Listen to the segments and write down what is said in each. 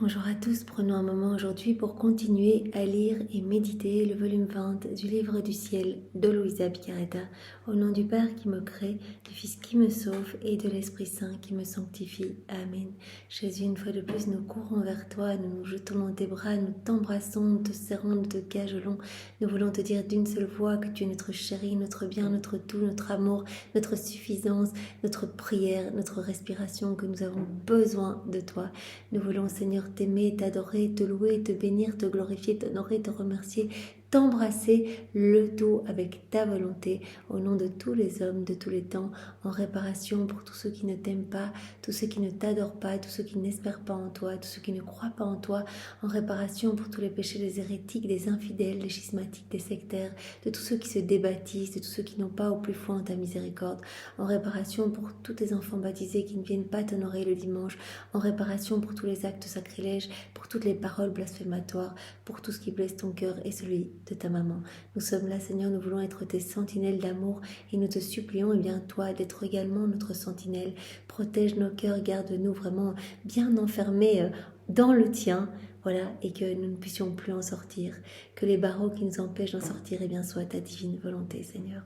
Bonjour à tous, prenons un moment aujourd'hui pour continuer à lire et méditer le volume 20 du livre du ciel de Louisa Piccarreta. Au nom du Père qui me crée, du Fils qui me sauve et de l'Esprit Saint qui me sanctifie. Amen. Jésus, une fois de plus, nous courons vers toi, nous nous jetons dans tes bras, nous t'embrassons, nous te serrons, nous te cajolons. Nous voulons te dire d'une seule voix que tu es notre chéri, notre bien, notre tout, notre amour, notre suffisance, notre prière, notre respiration, que nous avons besoin de toi. Nous voulons, Seigneur, t'aimer, t'adorer, te louer, te bénir, te glorifier, t'honorer, te remercier, t'embrasser, le tout avec ta volonté, au nom de tous les hommes, de tous les temps, en réparation pour tous ceux qui ne t'aiment pas, tous ceux qui ne t'adorent pas, tous ceux qui n'espèrent pas en toi, tous ceux qui ne croient pas en toi, en réparation pour tous les péchés des hérétiques, des infidèles, des schismatiques, des sectaires, de tous ceux qui se débaptisent, de tous ceux qui n'ont pas au plus foi en ta miséricorde, en réparation pour tous tes enfants baptisés qui ne viennent pas t'honorer le dimanche, en réparation pour tous les actes sacrilèges, pour toutes les paroles blasphématoires, pour tout ce qui blesse ton cœur et celui de ta maman. Nous sommes là, Seigneur, nous voulons être tes sentinelles d'amour et nous te supplions, et bien toi, d'être également notre sentinelle. Protège nos cœurs, garde-nous vraiment bien enfermés dans le tien, voilà, et que nous ne puissions plus en sortir. Que les barreaux qui nous empêchent d'en sortir, eh bien, soient ta divine volonté, Seigneur.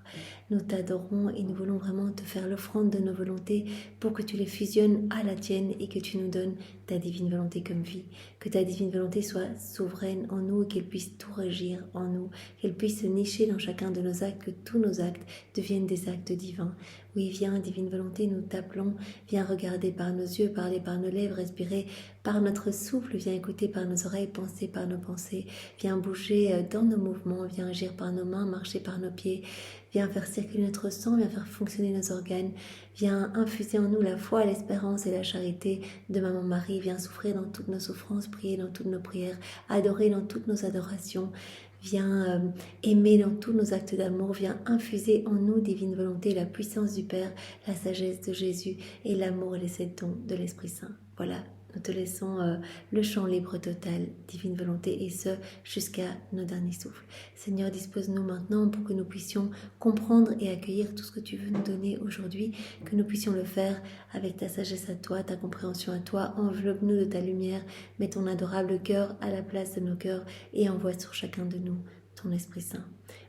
Nous t'adorons et nous voulons vraiment te faire l'offrande de nos volontés pour que tu les fusionnes à la tienne et que tu nous donnes ta divine volonté comme vie. Que ta divine volonté soit souveraine en nous et qu'elle puisse tout régir en nous, qu'elle puisse se nicher dans chacun de nos actes, que tous nos actes deviennent des actes divins. Oui, viens, divine volonté, nous t'appelons, viens regarder par nos yeux, parler par nos lèvres, respirer par notre souffle, viens écouter par nos oreilles, penser par nos pensées, viens bouger dans nos mouvements, viens agir par nos mains, marcher par nos pieds, viens faire circuler notre sang, viens faire fonctionner nos organes, viens infuser en nous la foi, l'espérance et la charité de Maman Marie, viens souffrir dans toutes nos souffrances, prier dans toutes nos prières, adorer dans toutes nos adorations, viens aimer dans tous nos actes d'amour, viens infuser en nous, divine volonté, la puissance du Père, la sagesse de Jésus et l'amour et les sept dons de l'Esprit Saint. Voilà. Nous te laissons le champ libre total, divine volonté, et ce, jusqu'à nos derniers souffles. Seigneur, dispose-nous maintenant pour que nous puissions comprendre et accueillir tout ce que tu veux nous donner aujourd'hui, que nous puissions le faire avec ta sagesse à toi, ta compréhension à toi. Enveloppe-nous de ta lumière, mets ton adorable cœur à la place de nos cœurs et envoie sur chacun de nous ton Esprit Saint.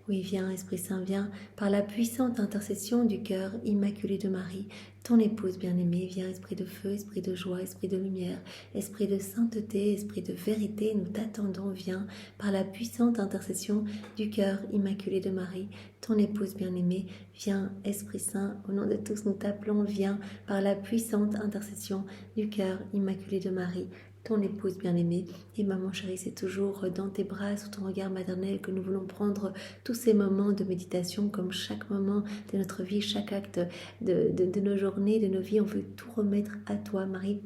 Oui, viens, Esprit Saint, viens, par la puissante intercession du cœur immaculé de Marie, ton épouse bien-aimée, viens, Esprit de feu, Esprit de joie, Esprit de lumière, Esprit de sainteté, Esprit de vérité, nous t'attendons, viens, par la puissante intercession du cœur immaculé de Marie, ton épouse bien-aimée, viens, Esprit Saint, au nom de tous nous t'appelons, viens, par la puissante intercession du cœur immaculé de Marie, ton épouse bien-aimée. Et maman chérie, c'est toujours dans tes bras, sous ton regard maternel, que nous voulons prendre tous ces moments de méditation, comme chaque moment de notre vie, chaque acte de nos journées, de nos vies. On veut tout remettre à toi, Marie.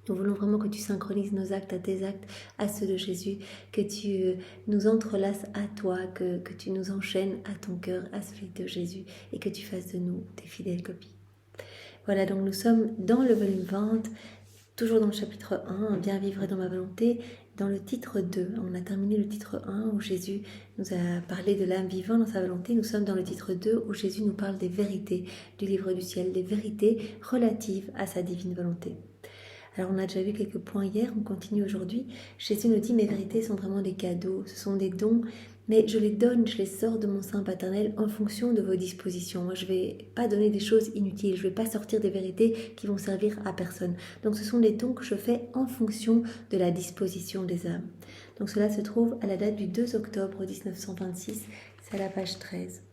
Nous voulons vraiment que tu synchronises nos actes à tes actes, à ceux de Jésus, que tu nous entrelaces à toi, que tu nous enchaînes à ton cœur, à celui de Jésus, et que tu fasses de nous tes fidèles copies. Voilà, donc nous sommes dans le volume 20, toujours dans le chapitre 1, bien vivre dans ma volonté, dans le titre 2. On a terminé le titre 1 où Jésus nous a parlé de l'âme vivant dans sa volonté. Nous sommes dans le titre 2 où Jésus nous parle des vérités du livre du ciel, des vérités relatives à sa divine volonté. Alors on a déjà vu quelques points hier, on continue aujourd'hui. Jésus nous dit mes vérités sont vraiment des cadeaux, ce sont des dons, mais je les donne, je les sors de mon sein paternel en fonction de vos dispositions. Moi je ne vais pas donner des choses inutiles, je ne vais pas sortir des vérités qui vont servir à personne. Donc ce sont des dons que je fais en fonction de la disposition des âmes. Donc cela se trouve à la date du 2 octobre 1926, c'est à la page 13.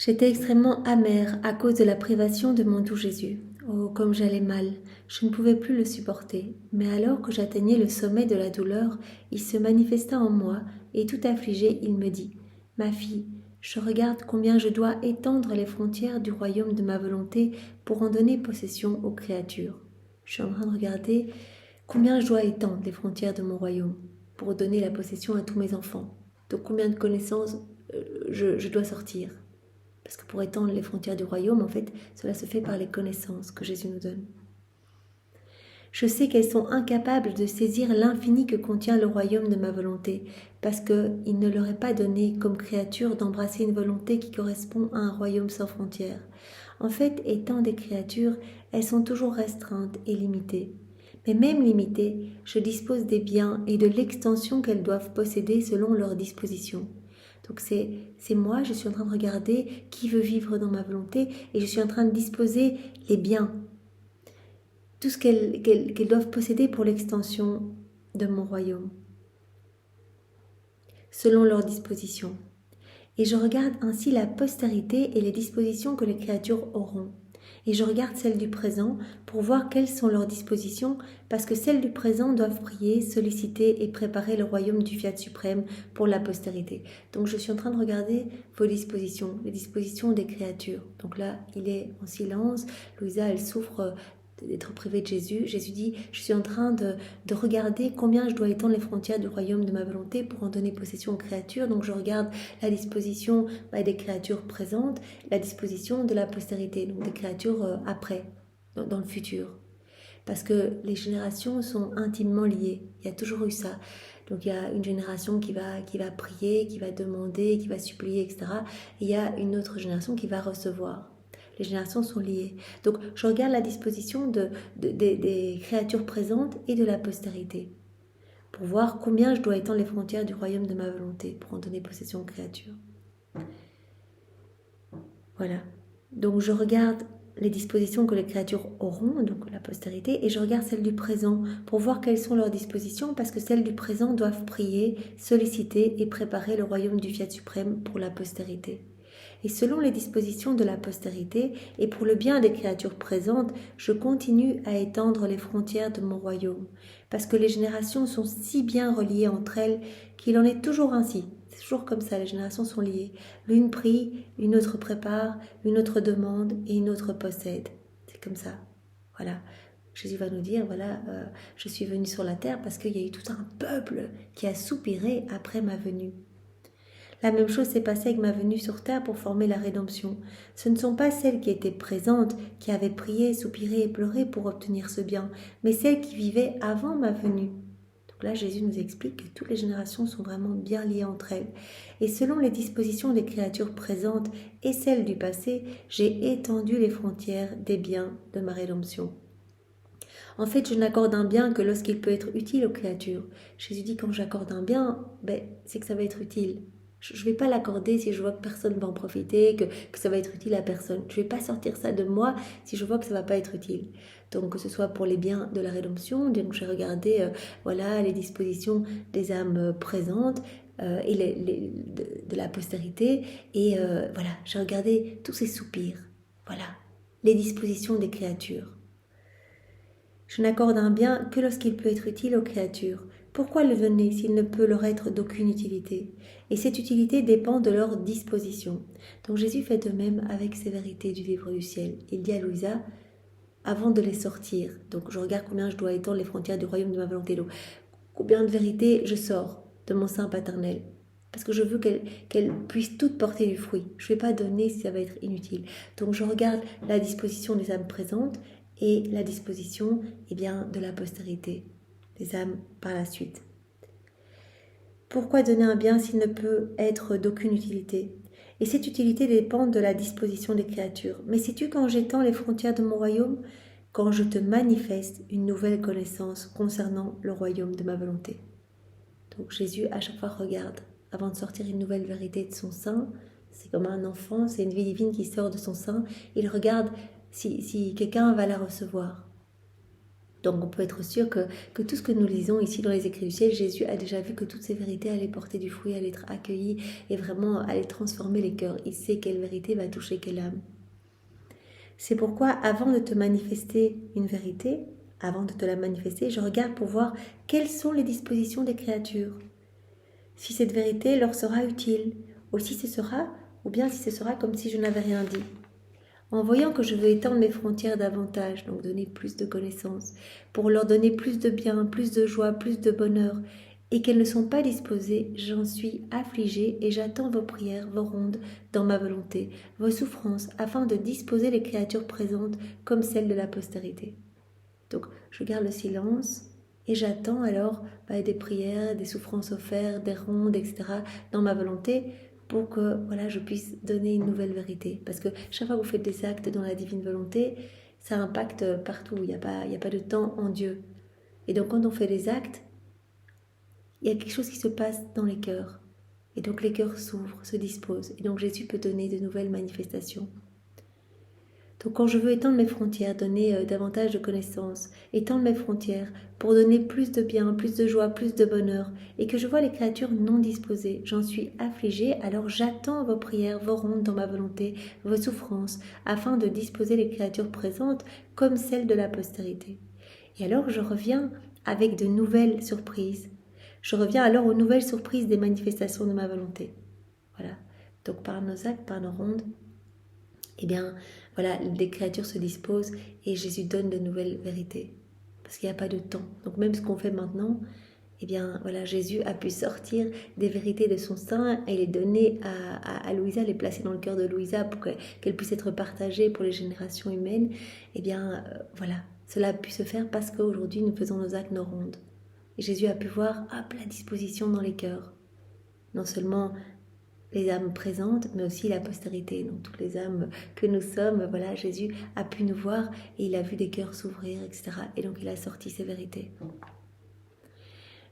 J'étais extrêmement amère à cause de la privation de mon doux Jésus. Oh, comme j'allais mal, je ne pouvais plus le supporter. Mais alors que j'atteignais le sommet de la douleur, il se manifesta en moi, et tout affligé, il me dit « Ma fille, je regarde combien je dois étendre les frontières du royaume de ma volonté pour en donner possession aux créatures. Je suis en train de regarder combien je dois étendre les frontières de mon royaume pour donner la possession à tous mes enfants. De combien de connaissances je dois sortir. Parce que pour étendre les frontières du royaume, en fait, cela se fait par les connaissances que Jésus nous donne. Je sais qu'elles sont incapables de saisir l'infini que contient le royaume de ma volonté, parce qu'il ne leur est pas donné, comme créature, d'embrasser une volonté qui correspond à un royaume sans frontières. En fait, étant des créatures, elles sont toujours restreintes et limitées. Mais même limitées, je dispose des biens et de l'extension qu'elles doivent posséder selon leur disposition. Donc c'est moi, je suis en train de regarder qui veut vivre dans ma volonté et je suis en train de disposer les biens, tout ce qu'elles doivent posséder pour l'extension de mon royaume, selon leur disposition. Et je regarde ainsi la postérité et les dispositions que les créatures auront. Et je regarde celles du présent pour voir quelles sont leurs dispositions, parce que celles du présent doivent prier, solliciter et préparer le royaume du Fiat suprême pour la postérité. Donc je suis en train de regarder vos dispositions, les dispositions des créatures. Donc là, il est en silence, Louisa, elle souffre d'être privée de Jésus. Jésus dit, je suis en train de regarder combien je dois étendre les frontières du royaume de ma volonté pour en donner possession aux créatures. Donc je regarde la disposition des créatures présentes, la disposition de la postérité, donc des créatures après, dans le futur. Parce que les générations sont intimement liées. Il y a toujours eu ça. Donc il y a une génération qui va prier, qui va demander, qui va supplier, etc. Et il y a une autre génération qui va recevoir. Les générations sont liées. Donc, je regarde la disposition des créatures présentes et de la postérité pour voir combien je dois étendre les frontières du royaume de ma volonté pour en donner possession aux créatures. Voilà. Donc, je regarde les dispositions que les créatures auront, donc la postérité, et je regarde celles du présent pour voir quelles sont leurs dispositions, parce que celles du présent doivent prier, solliciter et préparer le royaume du Fiat suprême pour la postérité. Et selon les dispositions de la postérité, et pour le bien des créatures présentes, je continue à étendre les frontières de mon royaume, parce que les générations sont si bien reliées entre elles qu'il en est toujours ainsi. C'est toujours comme ça, les générations sont liées. L'une prie, une autre prépare, une autre demande et une autre possède. C'est comme ça. Voilà. Jésus va nous dire, voilà, je suis venu sur la terre parce qu'il y a eu tout un peuple qui a soupiré après ma venue. La même chose s'est passée avec ma venue sur terre pour former la rédemption. Ce ne sont pas celles qui étaient présentes, qui avaient prié, soupiré et pleuré pour obtenir ce bien, mais celles qui vivaient avant ma venue. Donc là, Jésus nous explique que toutes les générations sont vraiment bien liées entre elles. Et selon les dispositions des créatures présentes et celles du passé, j'ai étendu les frontières des biens de ma rédemption. En fait, je n'accorde un bien que lorsqu'il peut être utile aux créatures. Jésus dit quand j'accorde un bien, c'est que ça va être utile. Je ne vais pas l'accorder si je vois que personne ne va en profiter, que ça va être utile à personne. Je ne vais pas sortir ça de moi si je vois que ça ne va pas être utile. Donc que ce soit pour les biens de la rédemption, donc j'ai regardé les dispositions des âmes présentes et de la postérité. Et j'ai regardé tous ces soupirs. Voilà, les dispositions des créatures. Je n'accorde un bien que lorsqu'il peut être utile aux créatures. Pourquoi le donner s'il ne peut leur être d'aucune utilité? Et cette utilité dépend de leur disposition. Donc Jésus fait de même avec ces vérités du livre du ciel. Il dit à Louisa, avant de les sortir, donc je regarde combien je dois étendre les frontières du royaume de ma volonté, donc combien de vérités je sors de mon sein paternel. Parce que je veux qu'elle puisse toutes porter du fruit. Je ne vais pas donner si ça va être inutile. Donc je regarde la disposition des âmes présentes et la disposition de la postérité, des âmes par la suite. Pourquoi donner un bien s'il ne peut être d'aucune utilité? Et cette utilité dépend de la disposition des créatures. Mais sais-tu quand j'étends les frontières de mon royaume? Quand je te manifeste une nouvelle connaissance concernant le royaume de ma volonté. Donc Jésus à chaque fois regarde avant de sortir une nouvelle vérité de son sein. C'est comme un enfant, c'est une vie divine qui sort de son sein. Il regarde si quelqu'un va la recevoir. Donc on peut être sûr que tout ce que nous lisons ici dans les écrits du ciel, Jésus a déjà vu que toutes ces vérités allaient porter du fruit, allaient être accueillies et vraiment allaient transformer les cœurs. Il sait quelle vérité va toucher quelle âme. C'est pourquoi avant de te manifester une vérité, avant de te la manifester, je regarde pour voir quelles sont les dispositions des créatures. Si cette vérité leur sera utile, ou bien si ce sera comme si je n'avais rien dit. En voyant que je veux étendre mes frontières davantage, donc donner plus de connaissances, pour leur donner plus de bien, plus de joie, plus de bonheur, et qu'elles ne sont pas disposées, j'en suis affligée et j'attends vos prières, vos rondes dans ma volonté, vos souffrances, afin de disposer les créatures présentes comme celles de la postérité. Donc je garde le silence et j'attends alors des prières, des souffrances offertes, des rondes, etc. dans ma volonté pour que voilà, je puisse donner une nouvelle vérité. Parce que chaque fois que vous faites des actes dans la divine volonté, ça impacte partout, il n'y a pas de temps en Dieu. Et donc quand on fait des actes, il y a quelque chose qui se passe dans les cœurs. Et donc les cœurs s'ouvrent, se disposent. Et donc Jésus peut donner de nouvelles manifestations. Donc quand je veux étendre mes frontières, donner davantage de connaissances, étendre mes frontières pour donner plus de bien, plus de joie, plus de bonheur, et que je vois les créatures non disposées, j'en suis affligée, alors j'attends vos prières, vos rondes dans ma volonté, vos souffrances, afin de disposer les créatures présentes comme celles de la postérité. Et alors je reviens avec de nouvelles surprises. Je reviens alors aux nouvelles surprises des manifestations de ma volonté. Voilà. Donc par nos actes, par nos rondes, eh bien, voilà, les créatures se disposent et Jésus donne de nouvelles vérités. Parce qu'il n'y a pas de temps. Donc même ce qu'on fait maintenant, eh bien, voilà, Jésus a pu sortir des vérités de son sein et les donner à Louisa, les placer dans le cœur de Louisa pour qu'elles puissent être partagées pour les générations humaines. Eh bien, voilà, cela a pu se faire parce qu'aujourd'hui, nous faisons nos actes, nos rondes. Et Jésus a pu voir, hop, la disposition dans les cœurs. Non seulement les âmes présentes, mais aussi la postérité. Donc toutes les âmes que nous sommes, voilà, Jésus a pu nous voir et il a vu des cœurs s'ouvrir, etc. Et donc il a sorti ces vérités.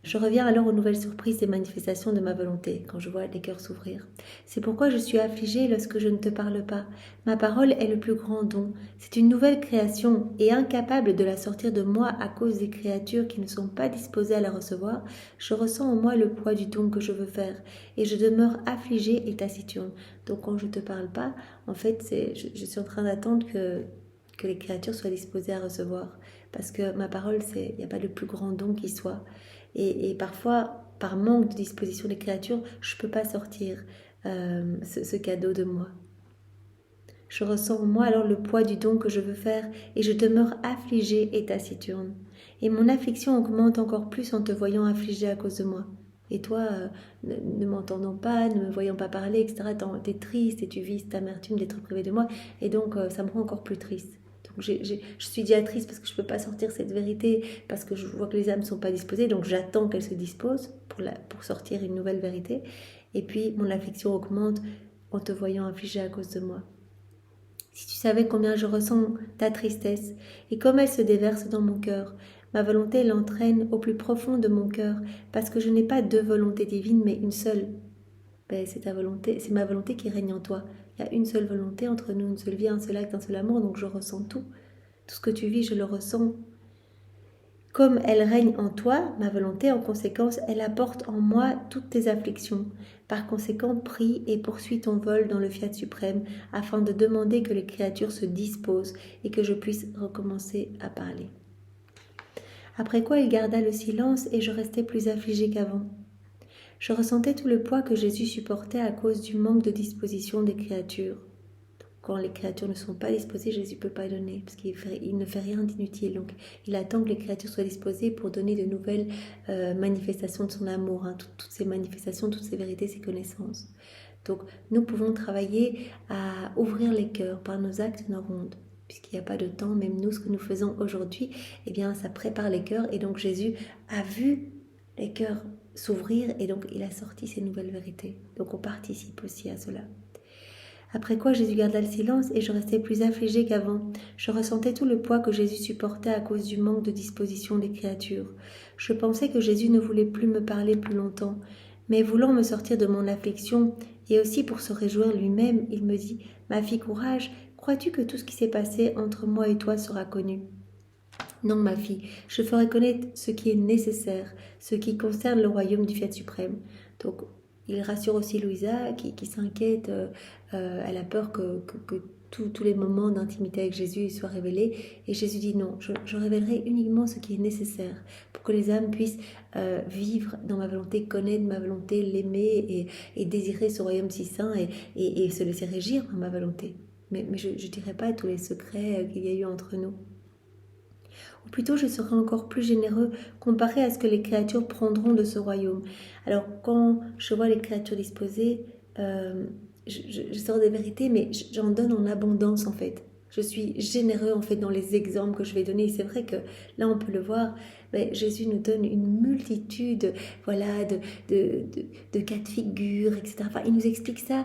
Je reviens alors aux nouvelles surprises des manifestations de ma volonté, quand je vois les cœurs s'ouvrir. C'est pourquoi je suis affligée lorsque je ne te parle pas. Ma parole est le plus grand don. C'est une nouvelle création, et incapable de la sortir de moi à cause des créatures qui ne sont pas disposées à la recevoir, je ressens en moi le poids du don que je veux faire, et je demeure affligée et taciturne. Donc quand je ne te parle pas, en fait, je suis en train d'attendre que les créatures soient disposées à recevoir. Parce que ma parole, il n'y a pas de plus grand don qui soit. Et parfois, par manque de disposition des créatures, je ne peux pas sortir ce cadeau de moi. Je ressens en moi alors le poids du don que je veux faire et je demeure affligée et taciturne. Et mon affliction augmente encore plus en te voyant affligée à cause de moi. Et toi, ne m'entendant pas, ne me voyant pas parler, etc., t'es triste et tu vis cette amertume d'être privée de moi. Et donc, ça me rend encore plus triste. Donc je suis déjà triste parce que je ne peux pas sortir cette vérité, parce que je vois que les âmes ne sont pas disposées, donc j'attends qu'elles se disposent pour sortir une nouvelle vérité. Et puis mon affliction augmente en te voyant affligée à cause de moi. Si tu savais combien je ressens ta tristesse et comme elle se déverse dans mon cœur, ma volonté l'entraîne au plus profond de mon cœur, parce que je n'ai pas deux volontés divines, mais une seule. C'est ta volonté, c'est ma volonté qui règne en toi. Il y a une seule volonté entre nous, une seule vie, un seul acte, un seul amour, donc je ressens tout. Tout ce que tu vis, je le ressens. Comme elle règne en toi, ma volonté, en conséquence, elle apporte en moi toutes tes afflictions. Par conséquent, prie et poursuis ton vol dans le fiat suprême, afin de demander que les créatures se disposent et que je puisse recommencer à parler. Après quoi il garda le silence et je restais plus affligée qu'avant. Je ressentais tout le poids que Jésus supportait à cause du manque de disposition des créatures. Quand les créatures ne sont pas disposées, Jésus ne peut pas donner, parce qu'il ne fait rien d'inutile. Donc, il attend que les créatures soient disposées pour donner de nouvelles manifestations de son amour, toutes ces manifestations, toutes ces vérités, ces connaissances. Donc, nous pouvons travailler à ouvrir les cœurs par nos actes, nos rondes. Puisqu'il n'y a pas de temps, même nous, ce que nous faisons aujourd'hui, eh bien, ça prépare les cœurs. Et donc, Jésus a vu les cœurs s'ouvrir et donc il a sorti ces nouvelles vérités. Donc, on participe aussi à cela. Après quoi Jésus garda le silence et je restais plus affligée qu'avant. Je ressentais tout le poids que Jésus supportait à cause du manque de disposition des créatures. Je pensais que Jésus ne voulait plus me parler plus longtemps, mais voulant me sortir de mon affliction et aussi pour se réjouir lui-même, il me dit « Ma fille, courage, crois-tu que tout ce qui s'est passé entre moi et toi sera connu ?» Non, ma fille, je ferai connaître ce qui est nécessaire, ce qui concerne le royaume du Fiat suprême. Donc, il rassure aussi Louisa qui s'inquiète, elle a peur que tous les moments d'intimité avec Jésus soient révélés. Et Jésus dit non, je révélerai uniquement ce qui est nécessaire pour que les âmes puissent vivre dans ma volonté, connaître ma volonté, l'aimer et désirer ce royaume si saint et se laisser régir par ma volonté. Mais je ne dirai pas tous les secrets qu'il y a eu entre nous. Ou plutôt je serai encore plus généreux comparé à ce que les créatures prendront de ce royaume. Alors quand je vois les créatures disposées, je sors des vérités, mais j'en donne en abondance en fait. Je suis généreux en fait dans les exemples que je vais donner. C'est vrai que là on peut le voir, mais Jésus nous donne une multitude voilà, de cas de figure, etc. Enfin, il nous explique ça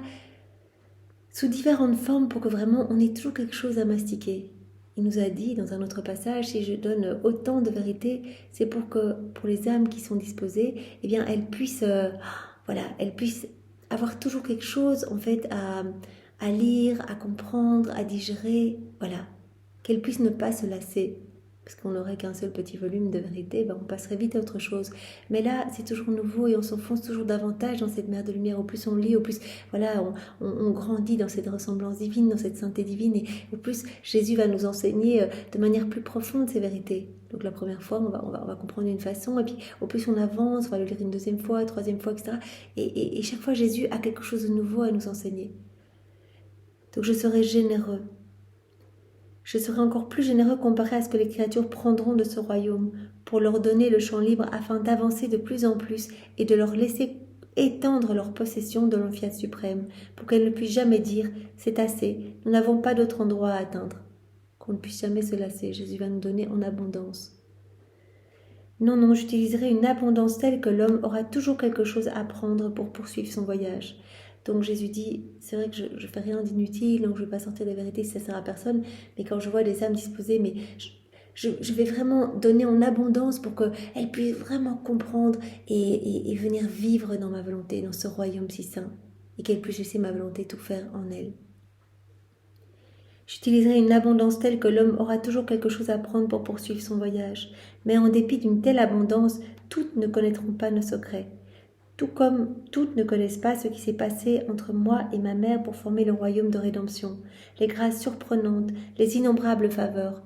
sous différentes formes pour que vraiment on ait toujours quelque chose à mastiquer. Il nous a dit dans un autre passage, si je donne autant de vérité, c'est pour que pour les âmes qui sont disposées, eh bien elles puissent, voilà, elles puissent avoir toujours quelque chose en fait à lire, à comprendre, à digérer, voilà, qu'elles puissent ne pas se lasser. Parce qu'on n'aurait qu'un seul petit volume de vérité, ben on passerait vite à autre chose. Mais là, c'est toujours nouveau et on s'enfonce toujours davantage dans cette mer de lumière. Au plus on lit, au plus voilà, on grandit dans cette ressemblance divine, dans cette sainteté divine. Et au plus, Jésus va nous enseigner de manière plus profonde ces vérités. Donc la première fois, on va comprendre d'une façon. Et puis au plus on avance, on va le lire une deuxième fois, troisième fois, etc. Et chaque fois, Jésus a quelque chose de nouveau à nous enseigner. Donc je serai généreux. Je serai encore plus généreux comparé à ce que les créatures prendront de ce royaume, pour leur donner le champ libre afin d'avancer de plus en plus et de leur laisser étendre leur possession de l'Emphiat suprême, pour qu'elles ne puissent jamais dire « c'est assez, nous n'avons pas d'autre endroit à atteindre », qu'on ne puisse jamais se lasser. Jésus va nous donner en abondance. Non, non, j'utiliserai une abondance telle que l'homme aura toujours quelque chose à prendre pour poursuivre son voyage. Donc Jésus dit, c'est vrai que je ne fais rien d'inutile, donc je ne vais pas sortir des vérités si ça ne sert à personne, mais quand je vois des âmes disposées, mais je vais vraiment donner en abondance pour qu'elles puissent vraiment comprendre et venir vivre dans ma volonté, dans ce royaume si saint, et qu'elles puissent laisser ma volonté tout faire en elles. J'utiliserai une abondance telle que l'homme aura toujours quelque chose à prendre pour poursuivre son voyage, mais en dépit d'une telle abondance, toutes ne connaîtront pas nos secrets. Tout comme toutes ne connaissent pas ce qui s'est passé entre moi et ma mère pour former le royaume de rédemption, les grâces surprenantes, les innombrables faveurs.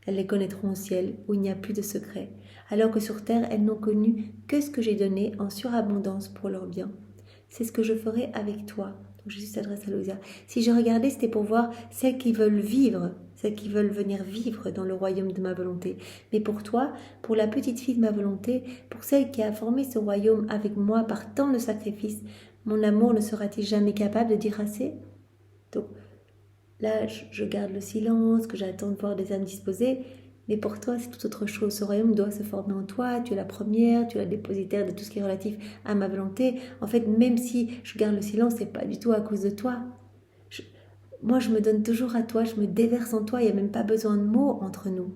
Elles les connaîtront au ciel, où il n'y a plus de secret, alors que sur terre, elles n'ont connu que ce que j'ai donné en surabondance pour leur bien. C'est ce que je ferai avec toi. Donc Jésus s'adresse à Louisa. Si je regardais, c'était pour voir celles qui veulent vivre, celles qui veulent venir vivre dans le royaume de ma volonté. Mais pour toi, pour la petite fille de ma volonté, pour celle qui a formé ce royaume avec moi par tant de sacrifices, mon amour ne sera-t-il jamais capable de dire assez ? Donc là, je garde le silence, que j'attends de voir des âmes disposées. Mais pour toi, c'est tout autre chose. Ce royaume doit se former en toi. Tu es la première, tu es la dépositaire de tout ce qui est relatif à ma volonté. En fait, même si je garde le silence, c'est pas du tout à cause de toi. Moi, je me donne toujours à toi, je me déverse en toi. Il n'y a même pas besoin de mots entre nous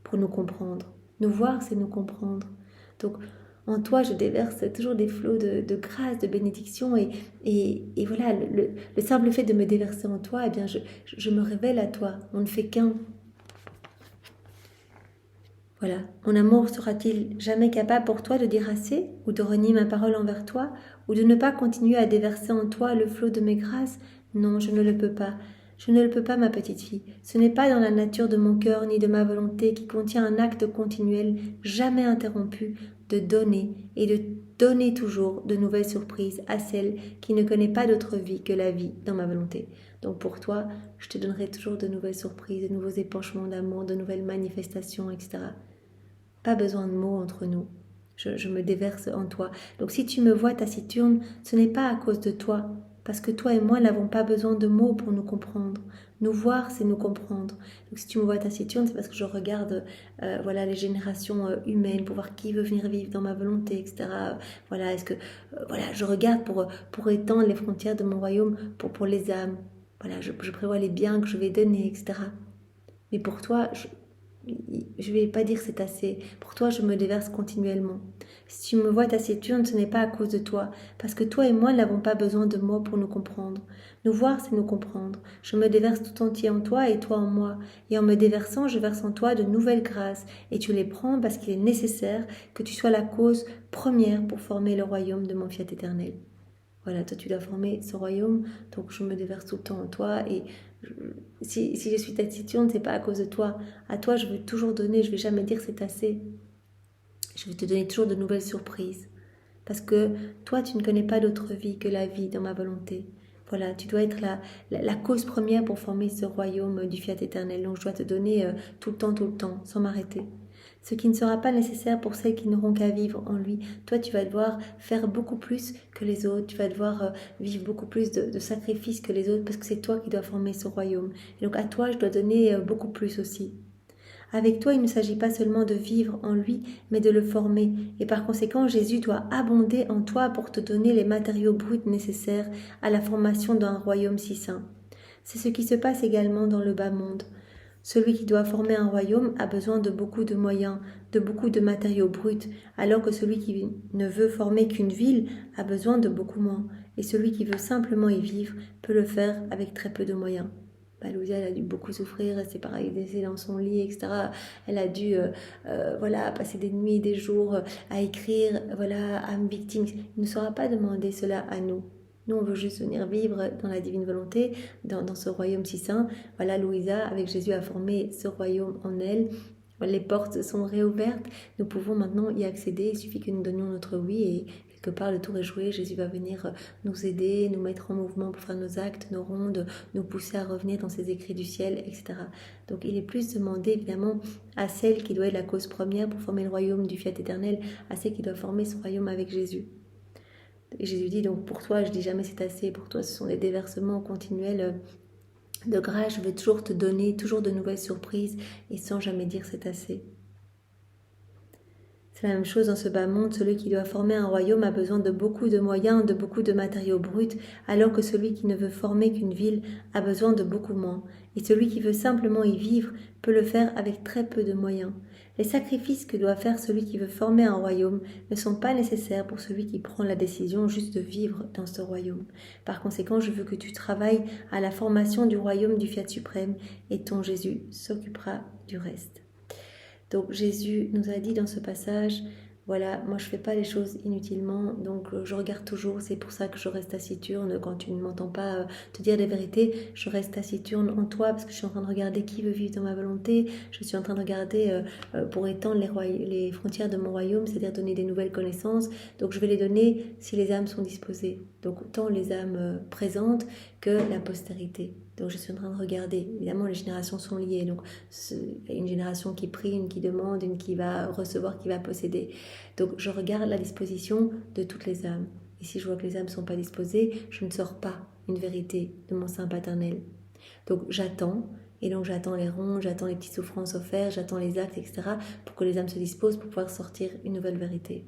pour nous comprendre. Nous voir, c'est nous comprendre. Donc, en toi, je déverse toujours des flots de grâce, de bénédiction. Et voilà, le simple fait de me déverser en toi, eh bien, je me révèle à toi. On ne fait qu'un. Voilà, mon amour sera-t-il jamais capable pour toi de dire assez, ou de renier ma parole envers toi, ou de ne pas continuer à déverser en toi le flot de mes grâces? Non, je ne le peux pas. Je ne le peux pas, ma petite fille. Ce n'est pas dans la nature de mon cœur ni de ma volonté qui contient un acte continuel, jamais interrompu, de donner et de donner toujours de nouvelles surprises à celle qui ne connaît pas d'autre vie que la vie dans ma volonté. Donc pour toi, je te donnerai toujours de nouvelles surprises, de nouveaux épanchements d'amour, de nouvelles manifestations, etc. Pas besoin de mots entre nous. Je me déverse en toi. Donc si tu me vois taciturne, ce n'est pas à cause de toi, parce que toi et moi n'avons pas besoin de mots pour nous comprendre. Nous voir, c'est nous comprendre. Donc si tu me vois taciturne, c'est parce que je regarde voilà, les générations humaines pour voir qui veut venir vivre dans ma volonté, etc. Voilà, est-ce que voilà, je regarde pour étendre les frontières de mon royaume pour les âmes. Voilà, je prévois les biens que je vais donner, etc. Mais pour toi, je ne vais pas dire c'est assez. Pour toi, je me déverse continuellement. Si tu me vois taciturne, ce n'est pas à cause de toi, parce que toi et moi n'avons pas besoin de mots pour nous comprendre. Nous voir, c'est nous comprendre. Je me déverse tout entier en toi et toi en moi. Et en me déversant, je verse en toi de nouvelles grâces. Et tu les prends parce qu'il est nécessaire que tu sois la cause première pour former le royaume de mon fiat éternel. Voilà, toi tu dois former ce royaume, donc je me déverse tout le temps en toi. Et si je suis taciturne, c'est pas à cause de toi. À toi, je veux toujours donner, je vais jamais dire c'est assez. Je vais te donner toujours de nouvelles surprises. Parce que toi, tu ne connais pas d'autre vie que la vie dans ma volonté. Voilà, tu dois être la cause première pour former ce royaume du fiat éternel. Donc je dois te donner tout le temps, sans m'arrêter. Ce qui ne sera pas nécessaire pour celles qui n'auront qu'à vivre en lui. Toi, tu vas devoir faire beaucoup plus que les autres. Tu vas devoir vivre beaucoup plus de sacrifices que les autres parce que c'est toi qui dois former ce royaume. Et donc à toi, je dois donner beaucoup plus aussi. Avec toi, il ne s'agit pas seulement de vivre en lui, mais de le former. Et par conséquent, Jésus doit abonder en toi pour te donner les matériaux bruts nécessaires à la formation d'un royaume si saint. C'est ce qui se passe également dans le bas monde. Celui qui doit former un royaume a besoin de beaucoup de moyens, de beaucoup de matériaux bruts, alors que celui qui ne veut former qu'une ville a besoin de beaucoup moins. Et celui qui veut simplement y vivre peut le faire avec très peu de moyens. Louisa, elle a dû beaucoup souffrir, c'est pareil, d'essayer dans son lit, etc. Elle a dû passer des nuits, des jours à écrire, I'm victim. Il ne sera pas demandé cela à nous. Nous, on veut juste venir vivre dans la divine volonté, dans ce royaume si saint. Louisa, avec Jésus, a formé ce royaume en elle. Les portes sont réouvertes. Nous pouvons maintenant y accéder. Il suffit que nous donnions notre oui et quelque part le tour est joué. Jésus va venir nous aider, nous mettre en mouvement pour faire nos actes, nos rondes, nous pousser à revenir dans ses écrits du ciel, etc. Donc il est plus demandé évidemment à celle qui doit être la cause première pour former le royaume du fiat éternel, à celle qui doit former ce royaume avec Jésus. Et Jésus dit donc pour toi, je dis jamais c'est assez, pour toi ce sont des déversements continuels de grâce, je vais toujours te donner, toujours de nouvelles surprises et sans jamais dire c'est assez. C'est la même chose dans ce bas monde, celui qui doit former un royaume a besoin de beaucoup de moyens, de beaucoup de matériaux bruts, alors que celui qui ne veut former qu'une ville a besoin de beaucoup moins. Et celui qui veut simplement y vivre peut le faire avec très peu de moyens. Les sacrifices que doit faire celui qui veut former un royaume ne sont pas nécessaires pour celui qui prend la décision juste de vivre dans ce royaume. Par conséquent, je veux que tu travailles à la formation du royaume du Fiat suprême et ton Jésus s'occupera du reste. Donc Jésus nous a dit dans ce passage, voilà, moi je fais pas les choses inutilement, donc je regarde toujours, c'est pour ça que je reste taciturne quand tu ne m'entends pas te dire des vérités, je reste taciturne en toi parce que je suis en train de regarder qui veut vivre dans ma volonté, je suis en train de regarder pour étendre les frontières de mon royaume, c'est-à-dire donner des nouvelles connaissances, donc je vais les donner si les âmes sont disposées, donc tant les âmes présentes que la postérité. Donc je suis en train de regarder. Évidemment, les générations sont liées. Donc il y a une génération qui prie, une qui demande, une qui va recevoir, qui va posséder. Donc je regarde la disposition de toutes les âmes. Et si je vois que les âmes ne sont pas disposées, je ne sors pas une vérité de mon sein paternel. Donc j'attends. Et donc j'attends les ronds, j'attends les petites souffrances offertes, j'attends les actes, etc. pour que les âmes se disposent pour pouvoir sortir une nouvelle vérité.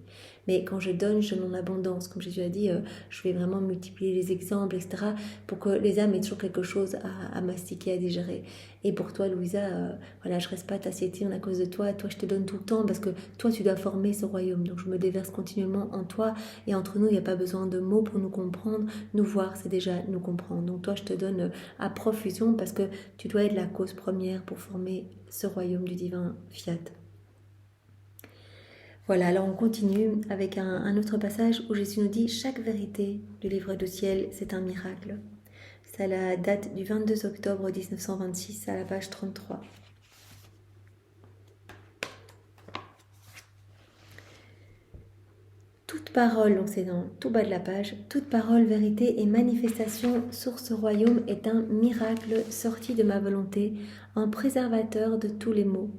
Mais quand je donne en abondance. Comme Jésus a dit, je vais vraiment multiplier les exemples, etc. pour que les âmes aient toujours quelque chose à mastiquer, à digérer. Et pour toi, Louisa, je ne reste pas taciturne à cause de toi. Toi, je te donne tout le temps parce que toi, tu dois former ce royaume. Donc je me déverse continuellement en toi. Et entre nous, il n'y a pas besoin de mots pour nous comprendre. Nous voir, c'est déjà nous comprendre. Donc toi, je te donne à profusion parce que tu dois être la cause première pour former ce royaume du divin fiat. Voilà, alors on continue avec un autre passage où Jésus nous dit « Chaque vérité du livre du ciel, c'est un miracle ». C'est à la date du 22 octobre 1926, à la page 33. Toute parole, donc c'est dans tout bas de la page, toute parole, vérité et manifestation sur ce royaume est un miracle sorti de ma volonté, un préservateur de tous les maux.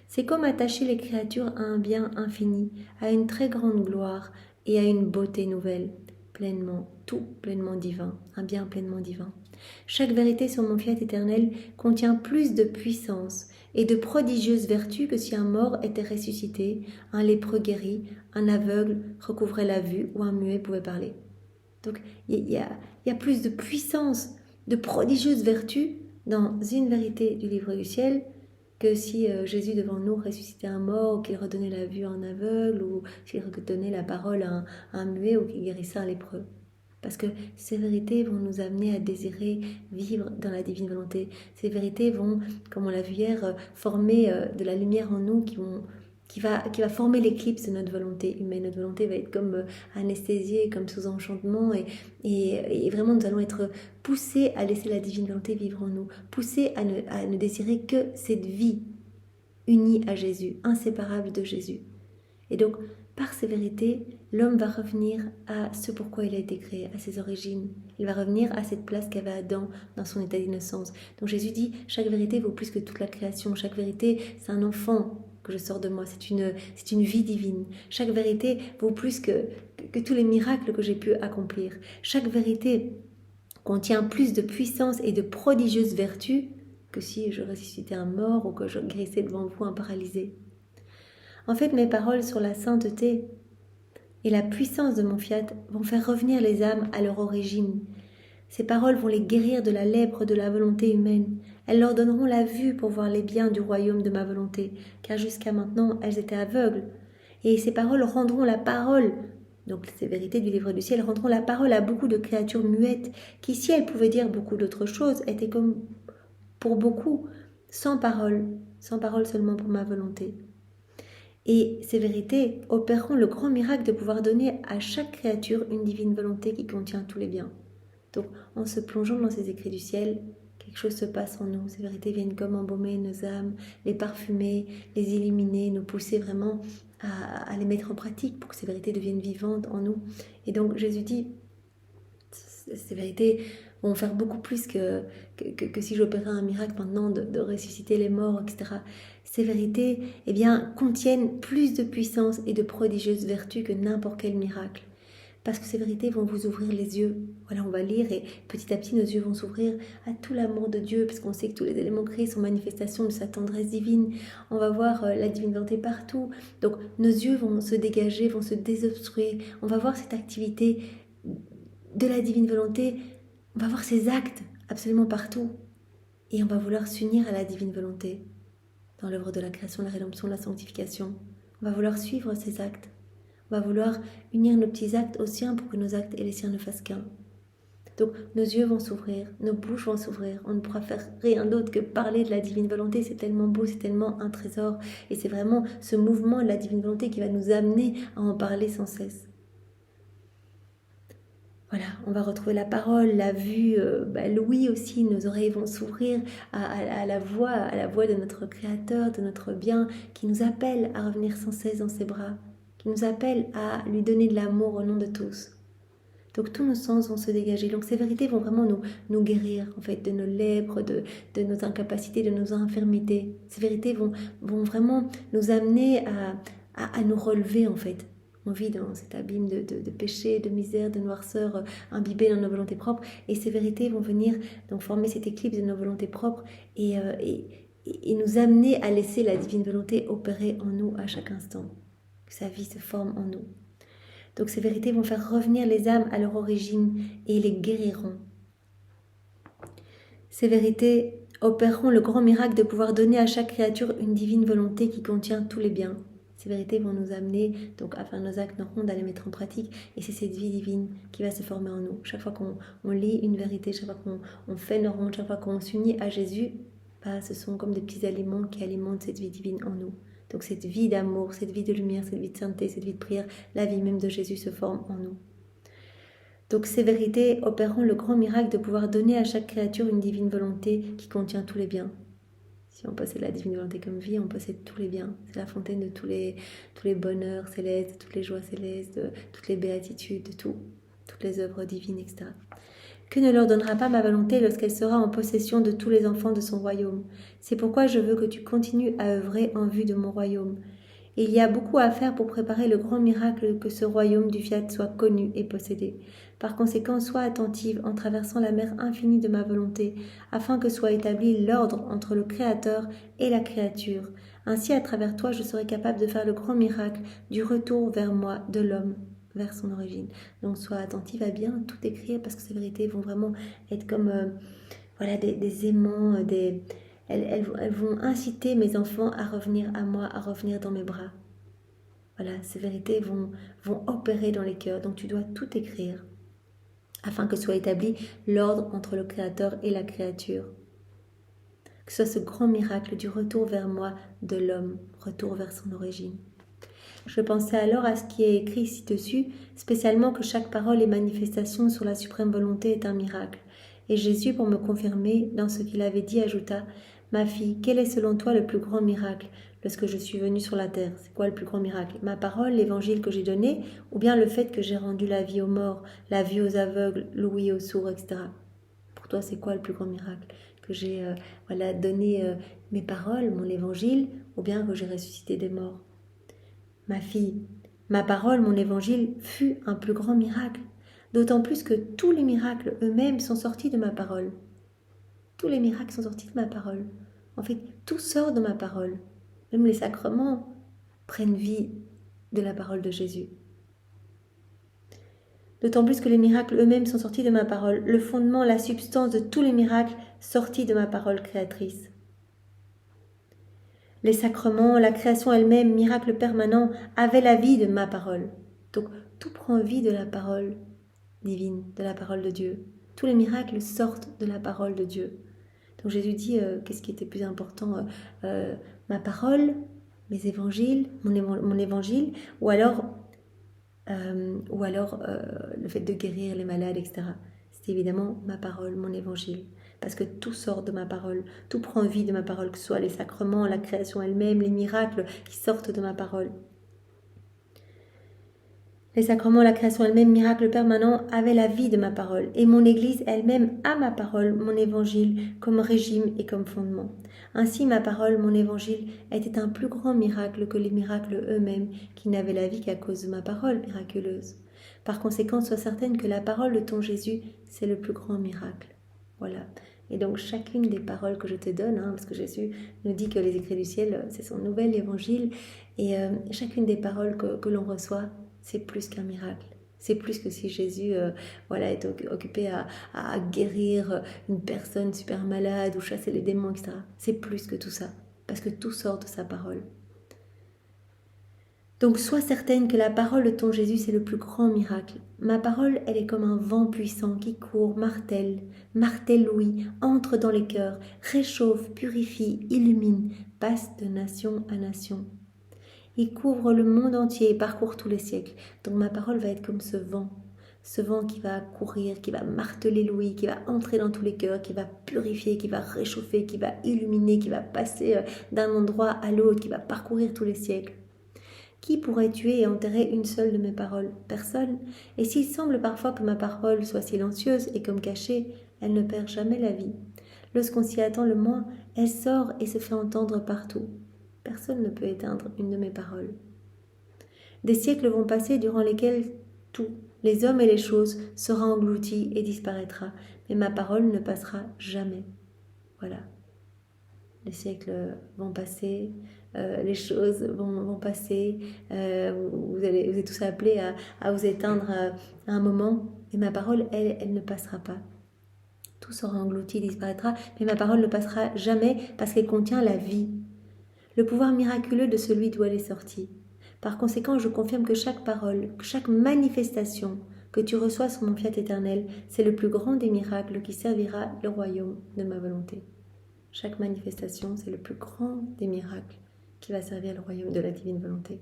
C'est comme attacher les créatures à un bien infini, à une très grande gloire et à une beauté nouvelle, pleinement, tout pleinement divin, un bien pleinement divin. Chaque vérité sur mon fiat éternel contient plus de puissance et de prodigieuses vertus que si un mort était ressuscité, un lépreux guéri, un aveugle recouvrait la vue ou un muet pouvait parler. Donc il y a plus de puissance, de prodigieuses vertus dans une vérité du livre du ciel que si Jésus devant nous ressuscitait un mort, ou qu'il redonnait la vue à un aveugle, ou qu'il redonnait la parole à un muet, ou qu'il guérissait un lépreux. Parce que ces vérités vont nous amener à désirer vivre dans la divine volonté. Ces vérités vont, comme on l'a vu hier, former de la lumière en nous qui va former l'éclipse de notre volonté humaine. Notre volonté va être comme anesthésiée, comme sous enchantement et vraiment nous allons être poussés à laisser la divine volonté vivre en nous, poussés à ne désirer que cette vie unie à Jésus, inséparable de Jésus. Et donc, par ces vérités, l'homme va revenir à ce pourquoi il a été créé, à ses origines. Il va revenir à cette place qu'avait Adam dans son état d'innocence. Donc Jésus dit, chaque vérité vaut plus que toute la création. Chaque vérité, c'est un enfant que je sors de moi. C'est une vie divine. Chaque vérité vaut plus que tous les miracles que j'ai pu accomplir. Chaque vérité contient plus de puissance et de prodigieuses vertus que si je ressuscitais un mort ou que je guérissais devant vous un paralysé. En fait, mes paroles sur la sainteté et la puissance de mon fiat vont faire revenir les âmes à leur origine. Ces paroles vont les guérir de la lèpre de la volonté humaine. Elles leur donneront la vue pour voir les biens du royaume de ma volonté, car jusqu'à maintenant, elles étaient aveugles. Et ces paroles rendront la parole, donc ces vérités du livre du ciel, rendront la parole à beaucoup de créatures muettes, qui, si elles pouvaient dire beaucoup d'autres choses, étaient comme pour beaucoup, sans parole seulement pour ma volonté. Et ces vérités opéreront le grand miracle de pouvoir donner à chaque créature une divine volonté qui contient tous les biens. Donc, en se plongeant dans ces écrits du ciel, quelque chose se passe en nous. Ces vérités viennent comme embaumer nos âmes, les parfumer, les illuminer, nous pousser vraiment à les mettre en pratique pour que ces vérités deviennent vivantes en nous. Et donc, Jésus dit, ces vérités vont faire beaucoup plus que si j'opérais un miracle maintenant de ressusciter les morts, etc. Ces vérités, contiennent plus de puissance et de prodigieuses vertus que n'importe quel miracle. Parce que ces vérités vont vous ouvrir les yeux. Voilà, on va lire et petit à petit nos yeux vont s'ouvrir à tout l'amour de Dieu, parce qu'on sait que tous les éléments créés sont manifestations de sa tendresse divine. On va voir la divine volonté partout. Donc nos yeux vont se dégager, vont se désobstruer. On va voir cette activité de la divine volonté. On va voir ses actes absolument partout. Et on va vouloir s'unir à la divine volonté. Dans l'œuvre de la création, la rédemption, la sanctification. On va vouloir suivre ces actes. On va vouloir unir nos petits actes aux siens pour que nos actes et les siens ne fassent qu'un. Donc nos yeux vont s'ouvrir, nos bouches vont s'ouvrir, on ne pourra faire rien d'autre que parler de la divine volonté, c'est tellement beau, c'est tellement un trésor, et c'est vraiment ce mouvement de la divine volonté qui va nous amener à en parler sans cesse. Voilà, on va retrouver la parole, la vue, l'ouïe aussi, nos oreilles vont s'ouvrir à la voix de notre Créateur, de notre bien, qui nous appelle à revenir sans cesse dans ses bras, qui nous appelle à lui donner de l'amour au nom de tous. Donc tous nos sens vont se dégager. Donc ces vérités vont vraiment nous guérir en fait de nos lèpres, de nos incapacités, de nos infirmités. Ces vérités vont vraiment nous amener à nous relever en fait. On vit dans cet abîme de péché, de misère, de noirceur, imbibé dans nos volontés propres. Et ces vérités vont venir donc former cette éclipse de nos volontés propres et nous amener à laisser la divine volonté opérer en nous à chaque instant. Que sa vie se forme en nous. Donc ces vérités vont faire revenir les âmes à leur origine et les guériront. Ces vérités opéreront le grand miracle de pouvoir donner à chaque créature une divine volonté qui contient tous les biens. Ces vérités vont nous amener, donc afin nos actes n'auront à les mettre en pratique, et c'est cette vie divine qui va se former en nous. Chaque fois qu'on lit une vérité, chaque fois qu'on fait nos rondes, chaque fois qu'on s'unit à Jésus, ce sont comme des petits aliments qui alimentent cette vie divine en nous. Donc cette vie d'amour, cette vie de lumière, cette vie de sainteté, cette vie de prière, la vie même de Jésus se forme en nous. Donc ces vérités opéreront le grand miracle de pouvoir donner à chaque créature une divine volonté qui contient tous les biens. Si on possède la divine volonté comme vie, on possède tous les biens. C'est la fontaine de tous les bonheurs célestes, de toutes les joies célestes, de toutes les béatitudes, de tout, toutes les œuvres divines, etc. Que ne leur donnera pas ma volonté lorsqu'elle sera en possession de tous les enfants de son royaume? C'est pourquoi je veux que tu continues à œuvrer en vue de mon royaume. Et il y a beaucoup à faire pour préparer le grand miracle que ce royaume du fiat soit connu et possédé. Par conséquent, sois attentive en traversant la mer infinie de ma volonté, afin que soit établi l'ordre entre le Créateur et la créature. Ainsi, à travers toi, je serai capable de faire le grand miracle du retour vers moi de l'homme, vers son origine. Donc sois attentive à bien tout écrire, parce que ces vérités vont vraiment être comme des aimants, elles vont inciter mes enfants à revenir à moi, à revenir dans mes bras. Voilà, ces vérités vont opérer dans les cœurs, donc tu dois tout écrire, afin que soit établi l'ordre entre le Créateur et la créature. Que ce soit ce grand miracle du retour vers moi de l'homme, retour vers son origine. Je pensais alors à ce qui est écrit ci-dessus, spécialement que chaque parole et manifestation sur la suprême volonté est un miracle. Et Jésus, pour me confirmer dans ce qu'il avait dit, ajouta « Ma fille, quel est selon toi le plus grand miracle lorsque je suis venue sur la terre ?» C'est quoi le plus grand miracle? Ma parole, l'évangile que j'ai donné, ou bien le fait que j'ai rendu la vie aux morts, la vue aux aveugles, l'ouïe aux sourds, etc. Pour toi, c'est quoi le plus grand miracle? j'ai donné mes paroles, mon évangile, ou bien que j'ai ressuscité des morts. Ma fille, ma parole, mon évangile fut un plus grand miracle, d'autant plus que tous les miracles eux-mêmes sont sortis de ma parole. Tous les miracles sont sortis de ma parole. En fait, tout sort de ma parole. Même les sacrements prennent vie de la parole de Jésus. D'autant plus que les miracles eux-mêmes sont sortis de ma parole, le fondement, la substance de tous les miracles sortis de ma parole créatrice. Les sacrements, la création elle-même, miracle permanent, avaient la vie de ma parole. Donc tout prend vie de la parole divine, de la parole de Dieu. Tous les miracles sortent de la parole de Dieu. Donc Jésus dit, qu'est-ce qui était plus important, ma parole, mes évangiles, mon évangile, ou alors le fait de guérir les malades, etc. C'est évidemment ma parole, mon évangile. Parce que tout sort de ma parole, tout prend vie de ma parole, que ce soit les sacrements, la création elle-même, les miracles qui sortent de ma parole. Les sacrements, la création elle-même, miracle permanent, avaient la vie de ma parole. Et mon Église elle-même a ma parole, mon évangile, comme régime et comme fondement. Ainsi, ma parole, mon évangile, était un plus grand miracle que les miracles eux-mêmes, qui n'avaient la vie qu'à cause de ma parole miraculeuse. Par conséquent, sois certaine que la parole de ton Jésus, c'est le plus grand miracle. Voilà. Et donc, chacune des paroles que je te donne, parce que Jésus nous dit que les écrits du ciel, c'est son nouvel évangile, et chacune des paroles que l'on reçoit, c'est plus qu'un miracle. C'est plus que si Jésus est occupé à guérir une personne super malade ou chasser les démons, etc. C'est plus que tout ça, parce que tout sort de sa parole. Donc sois certaine que la parole de ton Jésus, c'est le plus grand miracle. Ma parole, elle est comme un vent puissant qui court, martèle, oui, entre dans les cœurs, réchauffe, purifie, illumine, passe de nation à nation. Il couvre le monde entier et parcourt tous les siècles. Donc ma parole va être comme ce vent qui va courir, qui va marteler l'ouïe, qui va entrer dans tous les cœurs, qui va purifier, qui va réchauffer, qui va illuminer, qui va passer d'un endroit à l'autre, qui va parcourir tous les siècles. Qui pourrait tuer et enterrer une seule de mes paroles? Personne. Et s'il semble parfois que ma parole soit silencieuse et comme cachée, elle ne perd jamais la vie. Lorsqu'on s'y attend le moins, elle sort et se fait entendre partout. Personne ne peut éteindre une de mes paroles. Des siècles vont passer durant lesquels tout, les hommes et les choses, sera englouti et disparaîtra. Mais ma parole ne passera jamais. Voilà. Les siècles vont passer, les choses vont passer. Vous êtes tous appelés à vous éteindre à un moment. Et ma parole, elle ne passera pas. Tout sera englouti, disparaîtra. Mais ma parole ne passera jamais parce qu'elle contient la vie. Le pouvoir miraculeux de celui d'où elle est sortie. Par conséquent, je confirme que chaque parole, chaque manifestation que tu reçois sur mon fiat éternel, c'est le plus grand des miracles qui servira le royaume de ma volonté. Chaque manifestation, c'est le plus grand des miracles qui va servir le royaume de la divine volonté.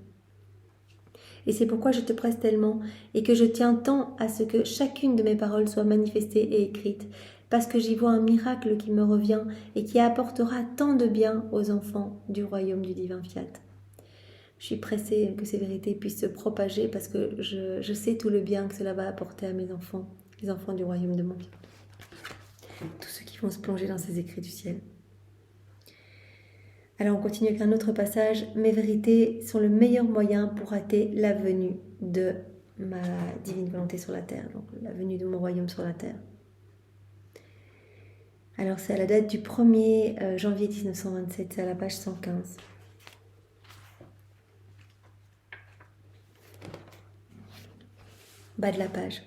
Et c'est pourquoi je te presse tellement et que je tiens tant à ce que chacune de mes paroles soit manifestée et écrite, parce que j'y vois un miracle qui me revient et qui apportera tant de bien aux enfants du royaume du divin fiat. Je suis pressée que ces vérités puissent se propager parce que je sais tout le bien que cela va apporter à mes enfants, les enfants du royaume de mon Dieu. Tous ceux qui vont se plonger dans ces écrits du ciel. Alors on continue avec un autre passage. Mes vérités sont le meilleur moyen pour hâter la venue de ma divine volonté sur la terre, donc la venue de mon royaume sur la terre. Alors c'est à la date du 1er janvier 1927, c'est à la page 115. Bas de la page.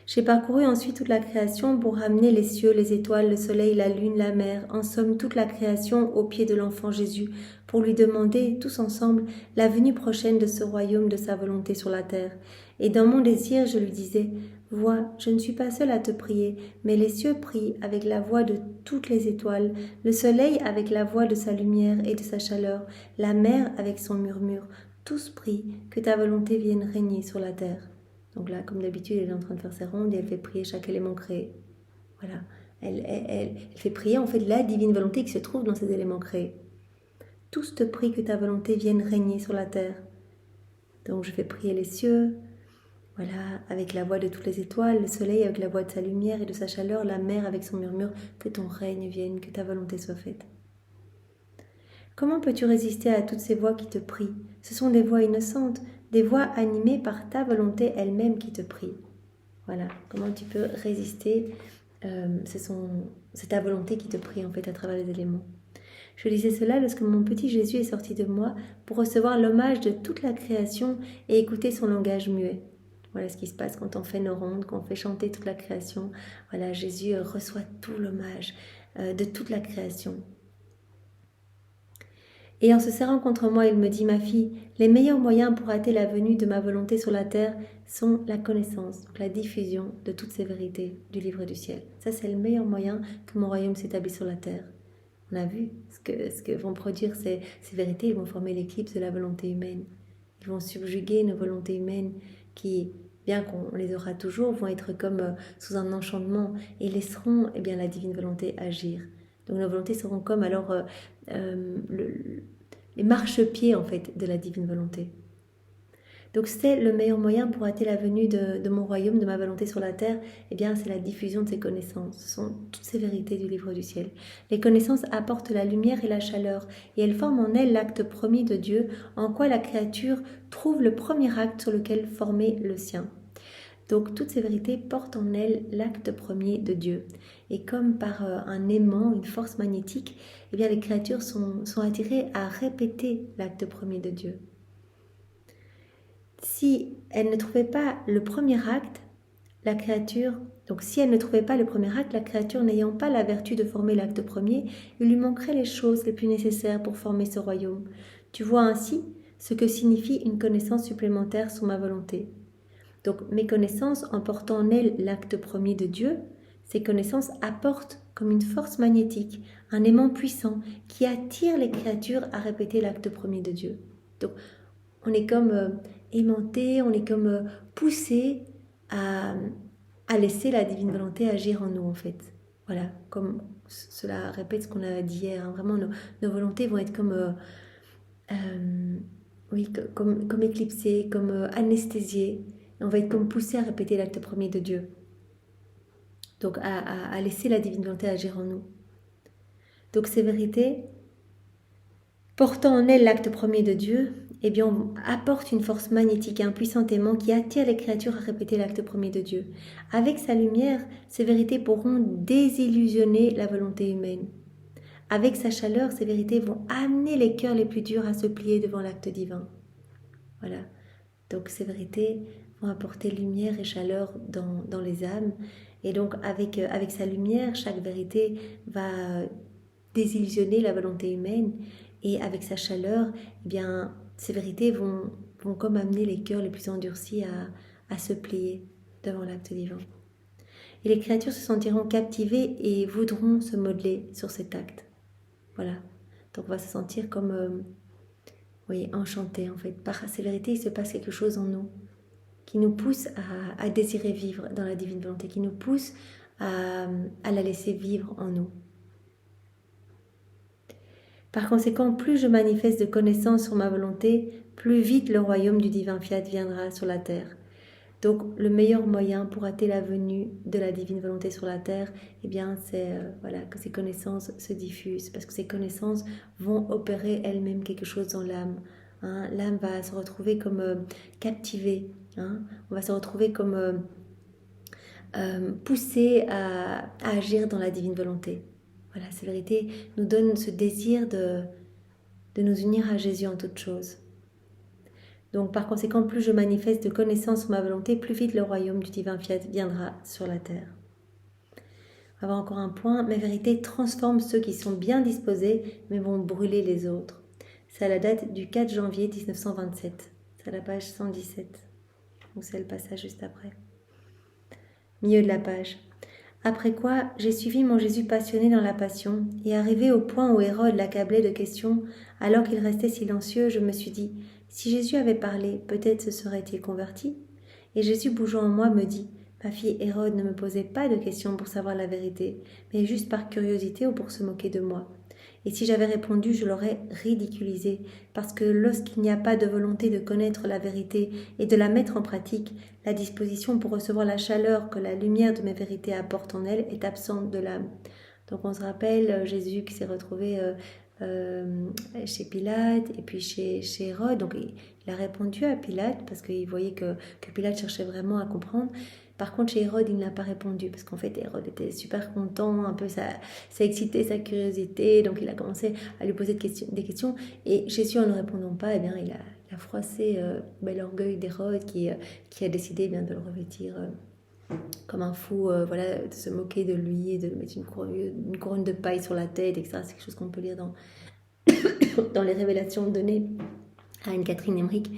J'ai parcouru ensuite toute la création pour ramener les cieux, les étoiles, le soleil, la lune, la mer, en somme toute la création au pied de l'enfant Jésus, pour lui demander, tous ensemble, la venue prochaine de ce royaume de sa volonté sur la terre. Et dans mon désir, je lui disais, vois, je ne suis pas seule à te prier, mais les cieux prient avec la voix de toutes les étoiles, le soleil avec la voix de sa lumière et de sa chaleur, la mer avec son murmure, tous prient que ta volonté vienne régner sur la terre. Donc là, comme d'habitude, elle est en train de faire ses rondes et elle fait prier chaque élément créé. Voilà. Elle fait prier en fait la divine volonté qui se trouve dans ces éléments créés. Tous te prient que ta volonté vienne régner sur la terre. Donc je fais prier les cieux, Voilà, avec la voix de toutes les étoiles, le soleil avec la voix de sa lumière et de sa chaleur, la mer avec son murmure, que ton règne vienne, que ta volonté soit faite. Comment peux-tu résister à toutes ces voix qui te prient? Ce sont des voix innocentes, des voix animées par ta volonté elle-même qui te prie. Voilà, comment tu peux résister, c'est ta volonté qui te prie en fait à travers les éléments. Je disais cela lorsque mon petit Jésus est sorti de moi pour recevoir l'hommage de toute la création et écouter son langage muet. Voilà ce qui se passe quand on fait nos rondes, quand on fait chanter toute la création. Voilà, Jésus reçoit tout l'hommage de toute la création. Et en se serrant contre moi, il me dit, ma fille, les meilleurs moyens pour hâter la venue de ma volonté sur la terre sont la connaissance, la diffusion de toutes ces vérités du livre du ciel. Ça, c'est le meilleur moyen que mon royaume s'établisse sur la terre. On a vu ce que vont produire ces vérités, ils vont former l'éclipse de la volonté humaine. Ils vont subjuguer nos volontés humaines qui, bien qu'on les aura toujours, vont être comme sous un enchantement et laisseront la divine volonté agir. Donc nos volontés seront comme alors les marchepieds en fait de la divine volonté. Donc c'est le meilleur moyen pour hâter la venue de mon royaume, de ma volonté sur la terre, c'est la diffusion de ces connaissances. Ce sont toutes ces vérités du livre du ciel. Les connaissances apportent la lumière et la chaleur, et elles forment en elles l'acte premier de Dieu, en quoi la créature trouve le premier acte sur lequel former le sien. Donc toutes ces vérités portent en elles l'acte premier de Dieu. Et comme par un aimant, une force magnétique, les créatures sont attirées à répéter l'acte premier de Dieu. Si elle ne trouvait pas le premier acte, la créature n'ayant pas la vertu de former l'acte premier, il lui manquerait les choses les plus nécessaires pour former ce royaume. Tu vois ainsi ce que signifie une connaissance supplémentaire sur ma volonté. Donc mes connaissances, en portant en elles l'acte premier de Dieu, ces connaissances apportent comme une force magnétique, un aimant puissant qui attire les créatures à répéter l'acte premier de Dieu. Donc on est comme aimanté, on est comme poussé à laisser la divine volonté agir en nous en fait. Voilà, comme cela répète ce qu'on a dit hier, vraiment nos volontés vont être comme éclipsées, comme anesthésiées. On va être comme poussé à répéter l'acte premier de Dieu. Donc à laisser la divine volonté agir en nous. Donc ces vérités, portant en elles l'acte premier de Dieu, on apporte une force magnétique et un puissant aimant qui attire les créatures à répéter l'acte premier de Dieu. Avec sa lumière, ces vérités pourront désillusionner la volonté humaine. Avec sa chaleur, ces vérités vont amener les cœurs les plus durs à se plier devant l'acte divin. Voilà. Donc ces vérités vont apporter lumière et chaleur dans les âmes. Et donc avec sa lumière, chaque vérité va désillusionner la volonté humaine. Et avec sa chaleur, ces vérités vont comme amener les cœurs les plus endurcis à se plier devant l'acte divin. Et les créatures se sentiront captivées et voudront se modeler sur cet acte. Voilà. Donc on va se sentir comme enchantés en fait. Par ces vérités, il se passe quelque chose en nous qui nous pousse à désirer vivre dans la divine volonté, qui nous pousse à la laisser vivre en nous. Par conséquent, plus je manifeste de connaissances sur ma volonté, plus vite le royaume du divin fiat viendra sur la terre. Donc, le meilleur moyen pour hâter la venue de la divine volonté sur la terre, c'est que ces connaissances se diffusent, parce que ces connaissances vont opérer elles-mêmes quelque chose dans l'âme. L'âme va se retrouver comme captivée. On va se retrouver comme poussée à agir dans la divine volonté. Voilà, ces vérités nous donnent ce désir de nous unir à Jésus en toutes choses. Donc par conséquent, plus je manifeste de connaissances sur ma volonté, plus vite le royaume du divin fiat viendra sur la terre. On va voir encore un point. Mes vérités transforment ceux qui sont bien disposés, mais vont brûler les autres. C'est à la date du 4 janvier 1927. C'est à la page 117. Donc c'est le passage juste après. Milieu de la page. Après quoi, j'ai suivi mon Jésus passionné dans la passion, et arrivé au point où Hérode l'accablait de questions, alors qu'il restait silencieux, je me suis dit, si Jésus avait parlé, peut-être se serait-il converti? Et Jésus, bougeant en moi, me dit, ma fille, Hérode ne me posait pas de questions pour savoir la vérité, mais juste par curiosité ou pour se moquer de moi. Et si j'avais répondu, je l'aurais ridiculisé, parce que lorsqu'il n'y a pas de volonté de connaître la vérité et de la mettre en pratique, la disposition pour recevoir la chaleur que la lumière de mes vérités apporte en elle est absente de l'âme. Donc on se rappelle Jésus qui s'est retrouvé chez Pilate et puis chez Hérode. Donc il a répondu à Pilate parce qu'il voyait que Pilate cherchait vraiment à comprendre. Par contre, chez Hérode, il n'a pas répondu parce qu'en fait, Hérode était super content, un peu ça excitait sa curiosité, donc il a commencé à lui poser des questions. Et Jésus, en ne répondant pas, eh bien, il a froissé l'orgueil d'Hérode qui a décidé bien, de le revêtir comme un fou, voilà, de se moquer de lui et de lui mettre une couronne de paille sur la tête, etc. C'est quelque chose qu'on peut lire dans les révélations données à Anne-Catherine Emmerich.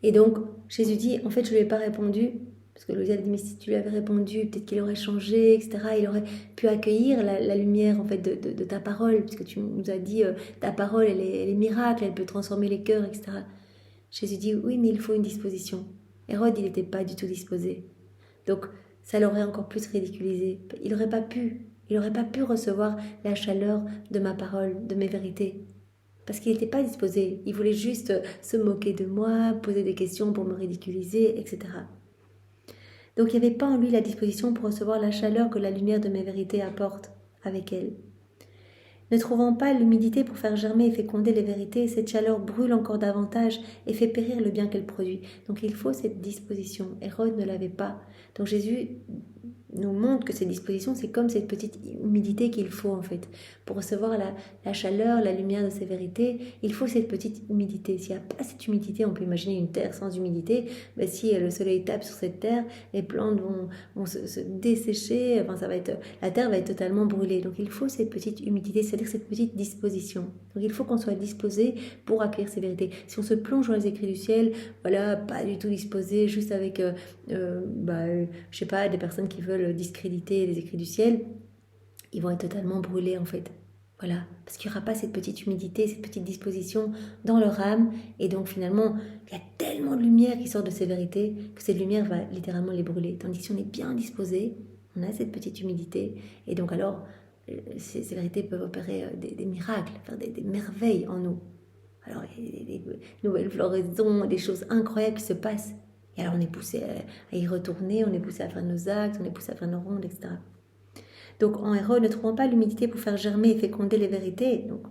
Et donc, Jésus dit, en fait, je ne lui ai pas répondu, parce que Louisa a dit, mais si tu lui avais répondu, peut-être qu'il aurait changé, etc. Il aurait pu accueillir la lumière, en fait, de ta parole, puisque tu nous as dit, ta parole, elle est miracle, elle peut transformer les cœurs, etc. Jésus dit, oui, mais il faut une disposition. Hérode, il n'était pas du tout disposé. Donc, ça l'aurait encore plus ridiculisé. Il n'aurait pas pu recevoir la chaleur de ma parole, de mes vérités. Parce qu'il n'était pas disposé. Il voulait juste se moquer de moi, poser des questions pour me ridiculiser, etc. Donc, il n'y avait pas en lui la disposition pour recevoir la chaleur que la lumière de mes vérités apporte avec elle. Ne trouvant pas l'humidité pour faire germer et féconder les vérités, cette chaleur brûle encore davantage et fait périr le bien qu'elle produit. Donc il faut cette disposition. Hérode ne l'avait pas. Donc Jésus nous montre que cette disposition, c'est comme cette petite humidité qu'il faut en fait. Pour recevoir la chaleur, la lumière de ces vérités, il faut cette petite humidité. S'il n'y a pas cette humidité, on peut imaginer une terre sans humidité. Ben, si le soleil tape sur cette terre, les plantes vont se dessécher, enfin, la terre va être totalement brûlée. Donc il faut cette petite humidité, c'est-à-dire cette petite disposition. Donc il faut qu'on soit disposé pour accueillir ces vérités. Si on se plonge dans les écrits du ciel, voilà, pas du tout disposé, juste avec, je sais pas, des personnes qui veulent discréditer les écrits du ciel, ils vont être totalement brûlés en fait. Voilà, parce qu'il n'y aura pas cette petite humidité, cette petite disposition dans leur âme, et donc finalement, il y a tellement de lumière qui sort de ces vérités que cette lumière va littéralement les brûler. Tandis que si on est bien disposé, on a cette petite humidité, et donc alors, ces vérités peuvent opérer des miracles, faire des merveilles en nous. Alors, il y a des nouvelles floraisons, des choses incroyables qui se passent. Et alors, on est poussé à y retourner, on est poussé à faire nos actes, on est poussé à faire nos rondes, etc. Donc, en Hérode, ne trouvant pas l'humidité pour faire germer et féconder les vérités, donc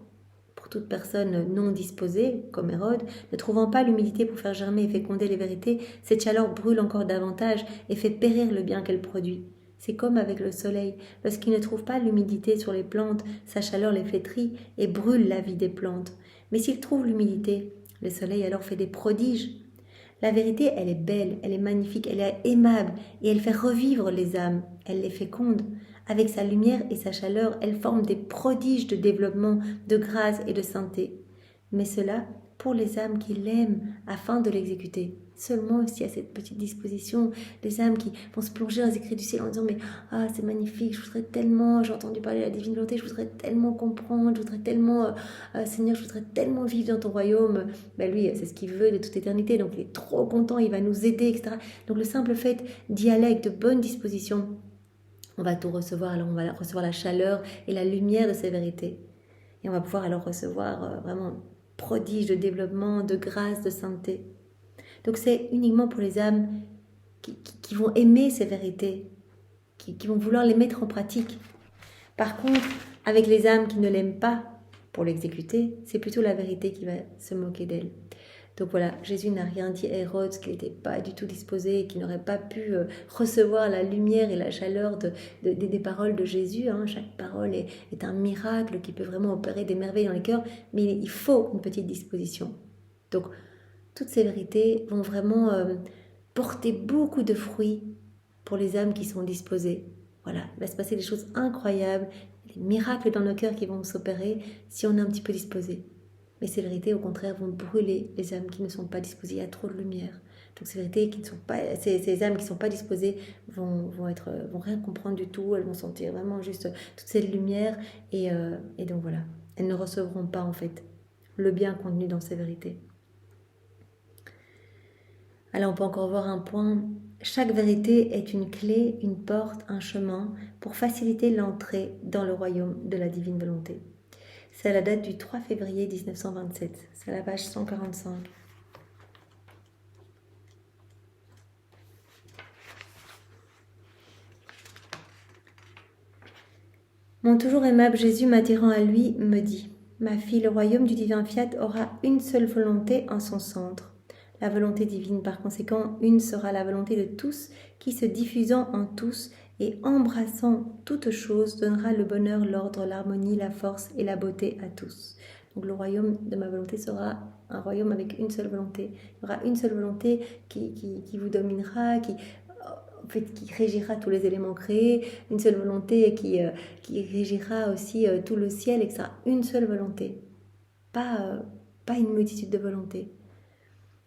pour toute personne non disposée, comme Hérode, ne trouvant pas l'humidité pour faire germer et féconder les vérités, cette chaleur brûle encore davantage et fait périr le bien qu'elle produit. C'est comme avec le soleil. Lorsqu'il ne trouve pas l'humidité sur les plantes, sa chaleur les flétrit et brûle la vie des plantes. Mais s'il trouve l'humidité, le soleil alors fait des prodiges. La vérité, elle est belle, elle est magnifique, elle est aimable et elle fait revivre les âmes, elle les féconde. Avec sa lumière et sa chaleur, elle forme des prodiges de développement, de grâce et de sainteté. Mais cela pour les âmes qui l'aiment afin de l'exécuter. Seulement s'il y a cette petite disposition, les âmes qui vont se plonger dans les écrits du ciel en disant « Mais c'est magnifique, je voudrais tellement, j'ai entendu parler de la divine volonté, je voudrais tellement comprendre, je voudrais tellement, Seigneur, je voudrais tellement vivre dans ton royaume. » Ben lui, c'est ce qu'il veut de toute éternité, donc il est trop content, il va nous aider, etc. Donc le simple fait d'y aller avec de bonnes dispositions, on va tout recevoir, alors on va recevoir la chaleur et la lumière de ces vérités. Et on va pouvoir alors recevoir vraiment prodige de développement, de grâce, de sainteté. Donc c'est uniquement pour les âmes qui vont aimer ces vérités, qui vont vouloir les mettre en pratique. Par contre, avec les âmes qui ne l'aiment pas pour l'exécuter, c'est plutôt la vérité qui va se moquer d'elle. Donc voilà, Jésus n'a rien dit à Hérode qu'il n'était pas du tout disposé, qu'il n'aurait pas pu recevoir la lumière et la chaleur des paroles de Jésus. Chaque parole est un miracle qui peut vraiment opérer des merveilles dans les cœurs, mais il faut une petite disposition. Donc, toutes ces vérités vont vraiment porter beaucoup de fruits pour les âmes qui sont disposées. Voilà, il va se passer des choses incroyables, des miracles dans nos cœurs qui vont s'opérer si on est un petit peu disposé. Mais ces vérités, au contraire, vont brûler les âmes qui ne sont pas disposées. Il y a trop de lumière. Donc ces vérités qui ne sont pas, ces âmes qui ne sont pas disposées vont rien comprendre du tout. Elles vont sentir vraiment juste toute cette lumière. Et donc voilà, elles ne recevront pas en fait le bien contenu dans ces vérités. Alors on peut encore voir un point. Chaque vérité est une clé, une porte, un chemin pour faciliter l'entrée dans le royaume de la divine volonté. C'est la date du 3 février 1927. C'est la page 145. Mon toujours aimable Jésus, m'attirant à lui, me dit « Ma fille, le royaume du divin fiat aura une seule volonté en son centre. La volonté divine, par conséquent, une sera la volonté de tous qui, se diffusant en tous et embrassant toutes choses, donnera le bonheur, l'ordre, l'harmonie, la force et la beauté à tous. » Donc le royaume de ma volonté sera un royaume avec une seule volonté. Il y aura une seule volonté qui vous dominera, qui régira tous les éléments créés, une seule volonté qui régira aussi tout le ciel, etc. Une seule volonté, pas une multitude de volontés.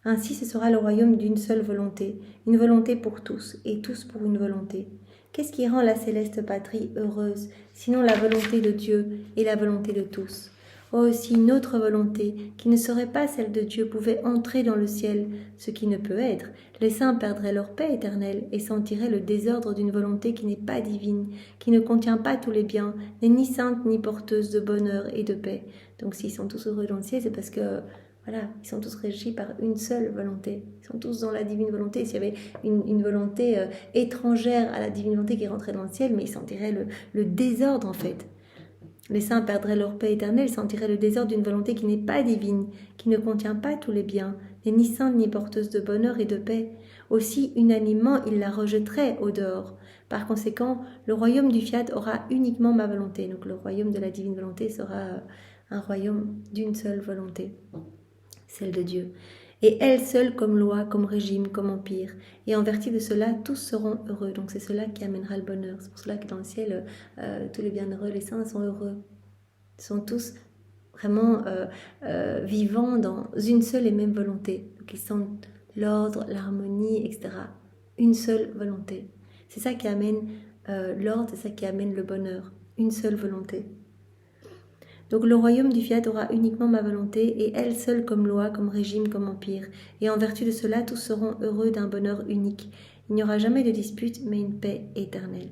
Ainsi, ce sera le royaume d'une seule volonté, une volonté pour tous, et tous pour une volonté. Qu'est-ce qui rend la céleste patrie heureuse, sinon la volonté de Dieu et la volonté de tous ? Oh, si une autre volonté, qui ne serait pas celle de Dieu, pouvait entrer dans le ciel, ce qui ne peut être, les saints perdraient leur paix éternelle et sentiraient le désordre d'une volonté qui n'est pas divine, qui ne contient pas tous les biens, n'est ni sainte ni porteuse de bonheur et de paix. Donc s'ils sont tous heureux dans le ciel, c'est parce que voilà, ils sont tous régis par une seule volonté. Ils sont tous dans la divine volonté. S'il y avait une volonté étrangère à la divine volonté qui rentrait dans le ciel, mais ils sentiraient le désordre en fait. Les saints perdraient leur paix éternelle, sentiraient le désordre d'une volonté qui n'est pas divine, qui ne contient pas tous les biens, n'est ni sainte ni porteuse de bonheur et de paix. Aussi, unanimement, ils la rejetteraient au dehors. Par conséquent, le royaume du fiat aura uniquement ma volonté. Donc le royaume de la divine volonté sera un royaume d'une seule volonté, celle de Dieu. Et elle seule comme loi, comme régime, comme empire. Et en vertu de cela, tous seront heureux. Donc c'est cela qui amènera le bonheur. C'est pour cela que dans le ciel, tous les bienheureux, les saints sont heureux. Ils sont tous vraiment vivants dans une seule et même volonté. Donc ils sentent l'ordre, l'harmonie, etc. Une seule volonté. C'est ça qui amène l'ordre, c'est ça qui amène le bonheur. Une seule volonté. Donc le royaume du fiat aura uniquement ma volonté, et elle seule comme loi, comme régime, comme empire. Et en vertu de cela, tous seront heureux d'un bonheur unique. Il n'y aura jamais de dispute, mais une paix éternelle.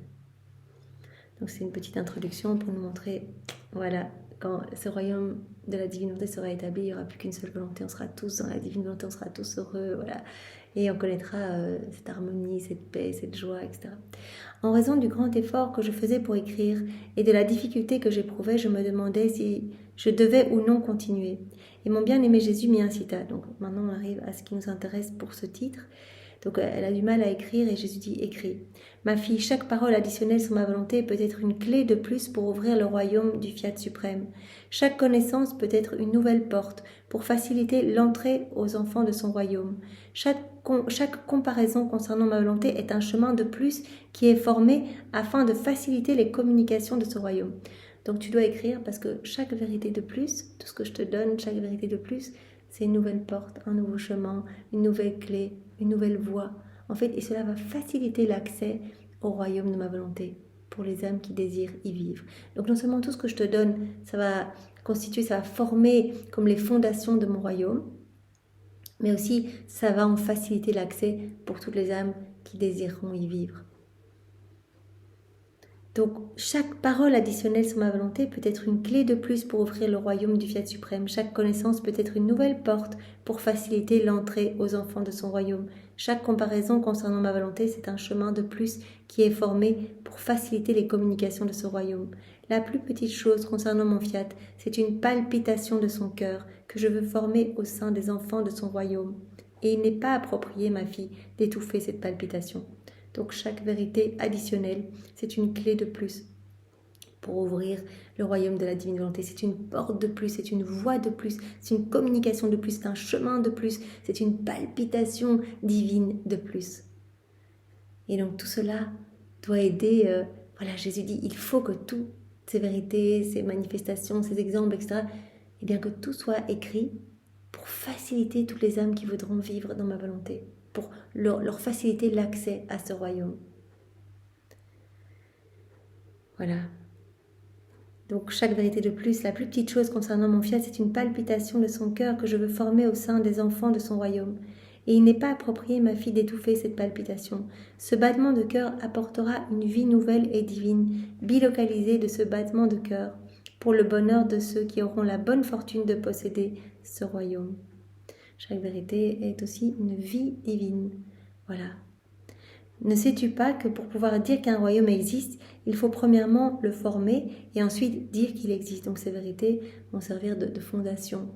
Donc c'est une petite introduction pour nous montrer, voilà, quand ce royaume de la divine volonté sera établi, il n'y aura plus qu'une seule volonté, on sera tous dans la divine volonté, on sera tous heureux, voilà. Et on connaîtra cette harmonie, cette paix, cette joie, etc. En raison du grand effort que je faisais pour écrire et de la difficulté que j'éprouvais, je me demandais si je devais ou non continuer. Et mon bien-aimé Jésus m'y incita. Donc maintenant on arrive à ce qui nous intéresse pour ce titre. Donc elle a du mal à écrire et Jésus dit « écris ». Ma fille, chaque parole additionnelle sur ma volonté peut être une clé de plus pour ouvrir le royaume du fiat suprême. Chaque connaissance peut être une nouvelle porte pour faciliter l'entrée aux enfants de son royaume. Chaque comparaison concernant ma volonté est un chemin de plus qui est formé afin de faciliter les communications de ce royaume. Donc tu dois écrire parce que chaque vérité de plus, tout ce que je te donne, chaque vérité de plus, c'est une nouvelle porte, un nouveau chemin, une nouvelle clé, une nouvelle voie. En fait, et cela va faciliter l'accès au royaume de ma volonté pour les âmes qui désirent y vivre. Donc non seulement tout ce que je te donne, ça va constituer, ça va former comme les fondations de mon royaume, mais aussi ça va en faciliter l'accès pour toutes les âmes qui désireront y vivre. Donc, chaque parole additionnelle sur ma volonté peut être une clé de plus pour ouvrir le royaume du fiat suprême. Chaque connaissance peut être une nouvelle porte pour faciliter l'entrée aux enfants de son royaume. Chaque comparaison concernant ma volonté, c'est un chemin de plus qui est formé pour faciliter les communications de ce royaume. La plus petite chose concernant mon fiat, c'est une palpitation de son cœur que je veux former au sein des enfants de son royaume. Et il n'est pas approprié, ma fille, d'étouffer cette palpitation. Donc chaque vérité additionnelle, c'est une clé de plus pour ouvrir le royaume de la divine volonté. C'est une porte de plus, c'est une voie de plus, c'est une communication de plus, c'est un chemin de plus, c'est une palpitation divine de plus. Et donc tout cela doit aider, voilà, Jésus dit, il faut que toutes ces vérités, ces manifestations, ces exemples, etc., et bien que tout soit écrit pour faciliter toutes les âmes qui voudront vivre dans ma volonté, pour leur faciliter l'accès à ce royaume. Voilà. Donc chaque vérité de plus, la plus petite chose concernant mon fiat, c'est une palpitation de son cœur que je veux former au sein des enfants de son royaume. Et il n'est pas approprié, ma fille, d'étouffer cette palpitation. Ce battement de cœur apportera une vie nouvelle et divine, bilocalisée de ce battement de cœur. pour le bonheur de ceux qui auront la bonne fortune de posséder ce royaume. Chaque vérité est aussi une vie divine. Voilà. Ne sais-tu pas que pour pouvoir dire qu'un royaume existe, il faut premièrement le former et ensuite dire qu'il existe. Donc ces vérités vont servir de fondation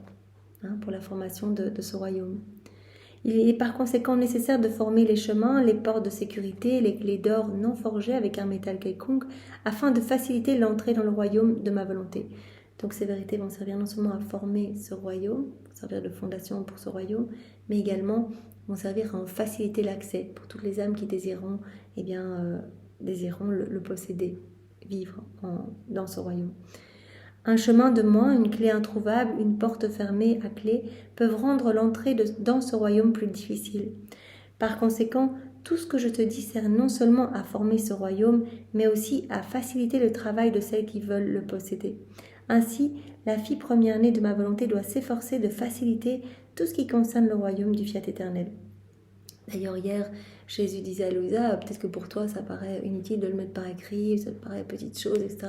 pour la formation de ce royaume. Il est par conséquent nécessaire de former les chemins, les portes de sécurité, les clés d'or non forgées avec un métal quelconque, afin de faciliter l'entrée dans le royaume de ma volonté. Donc ces vérités vont servir non seulement à former ce royaume, servir de fondation pour ce royaume, mais également vont servir à en faciliter l'accès pour toutes les âmes qui désireront, désireront le posséder, vivre dans ce royaume. Un chemin de moins, une clé introuvable, une porte fermée à clé peuvent rendre l'entrée dans ce royaume plus difficile. Par conséquent, tout ce que je te dis sert non seulement à former ce royaume, mais aussi à faciliter le travail de celles qui veulent le posséder. Ainsi, la fille première-née de ma volonté doit s'efforcer de faciliter tout ce qui concerne le royaume du fiat éternel. D'ailleurs, hier, Jésus disait à Louisa, peut-être que pour toi, ça paraît inutile de le mettre par écrit, ça te paraît petite chose, etc.,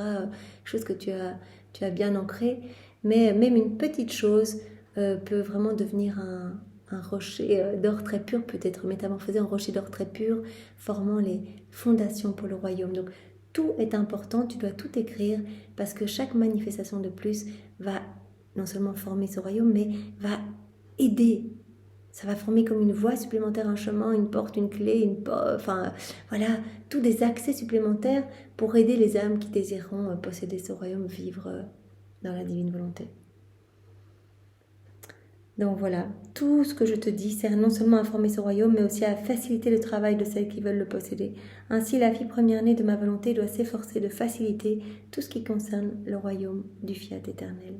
chose que tu as bien ancrée, mais même une petite chose peut vraiment devenir un rocher d'or très pur, peut être métamorphosé en rocher d'or très pur, formant les fondations pour le royaume. Donc, tout est important, tu dois tout écrire, parce que chaque manifestation de plus va non seulement former ce royaume, mais va aider. Ça va former comme une voie supplémentaire, un chemin, une porte, une clé, tous des accès supplémentaires pour aider les âmes qui désireront posséder ce royaume, vivre dans la divine volonté. Donc voilà, tout ce que je te dis sert non seulement à former ce royaume, mais aussi à faciliter le travail de celles qui veulent le posséder. Ainsi, la fille première-née de ma volonté doit s'efforcer de faciliter tout ce qui concerne le royaume du fiat éternel.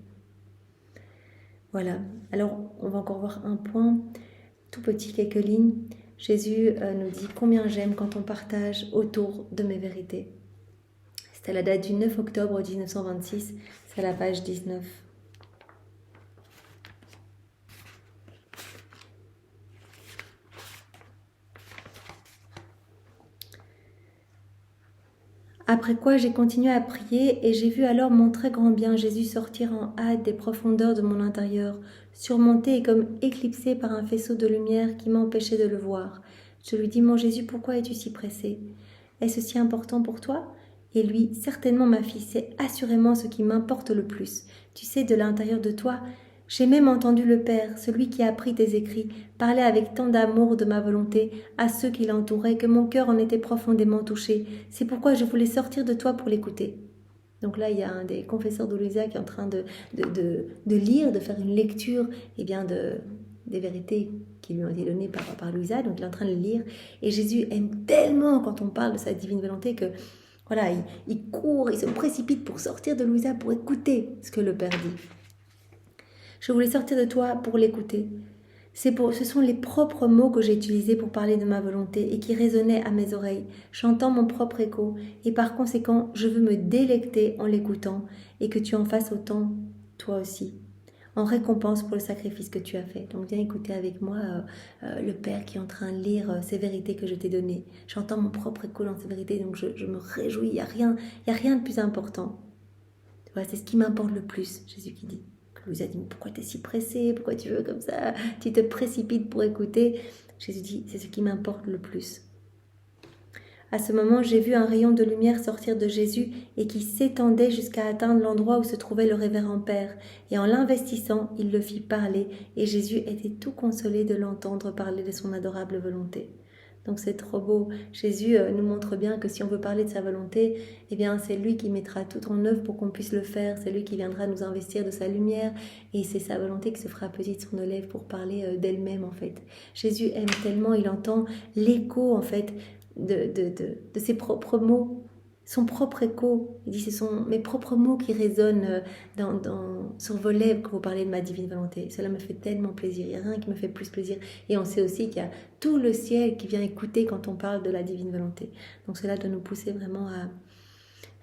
Voilà, alors on va encore voir un point, tout petit, quelques lignes. Jésus nous dit combien j'aime quand on partage autour de mes vérités. C'est à la date du 9 octobre 1926, c'est à la page 19. Après quoi j'ai continué à prier et j'ai vu alors mon très grand bien Jésus sortir en hâte des profondeurs de mon intérieur, surmonté et comme éclipsé par un faisceau de lumière qui m'empêchait de le voir. Je lui dis, mon Jésus, pourquoi es-tu si pressé? Est-ce si important pour toi? Et lui, certainement ma fille, c'est assurément ce qui m'importe le plus. Tu sais, de l'intérieur de toi, j'ai même entendu le Père, celui qui a pris tes écrits, parler avec tant d'amour de ma volonté à ceux qui l'entouraient que mon cœur en était profondément touché. C'est pourquoi je voulais sortir de toi pour l'écouter. Donc là, il y a un des confesseurs de Louisa qui est en train de lire, de faire une lecture des vérités qui lui ont été données par Louisa. Donc il est en train de le lire. Et Jésus aime tellement quand on parle de sa divine volonté que voilà, il court, il se précipite pour sortir de Louisa, pour écouter ce que le Père dit. Je voulais sortir de toi pour l'écouter. Ce sont les propres mots que j'ai utilisés pour parler de ma volonté et qui résonnaient à mes oreilles. J'entends mon propre écho et par conséquent, je veux me délecter en l'écoutant et que tu en fasses autant, toi aussi, en récompense pour le sacrifice que tu as fait. Donc viens écouter avec moi le Père qui est en train de lire ces vérités que je t'ai données. J'entends mon propre écho dans ces vérités, donc je me réjouis. Il y a rien de plus important. Voilà, c'est ce qui m'importe le plus, Jésus qui dit. Louisa dit, mais pourquoi tu es si pressé? Pourquoi tu veux comme ça? Tu te précipites pour écouter. Jésus dit, c'est ce qui m'importe le plus. À ce moment, j'ai vu un rayon de lumière sortir de Jésus et qui s'étendait jusqu'à atteindre l'endroit où se trouvait le révérend Père. Et en l'investissant, il le fit parler et Jésus était tout consolé de l'entendre parler de son adorable volonté. Donc c'est trop beau. Jésus nous montre bien que si on veut parler de sa volonté, eh bien c'est lui qui mettra tout en œuvre pour qu'on puisse le faire. C'est lui qui viendra nous investir de sa lumière et c'est sa volonté qui se fera petite sur nos lèvres pour parler d'elle-même en fait. Jésus aime tellement, il entend l'écho en fait de ses propres mots, son propre écho. Il dit ce sont mes propres mots qui résonnent sur vos lèvres quand vous parlez de ma divine volonté. Cela me fait tellement plaisir, il n'y a rien qui me fait plus plaisir. Et on sait aussi qu'il y a tout le ciel qui vient écouter quand on parle de la divine volonté. Donc cela doit nous pousser vraiment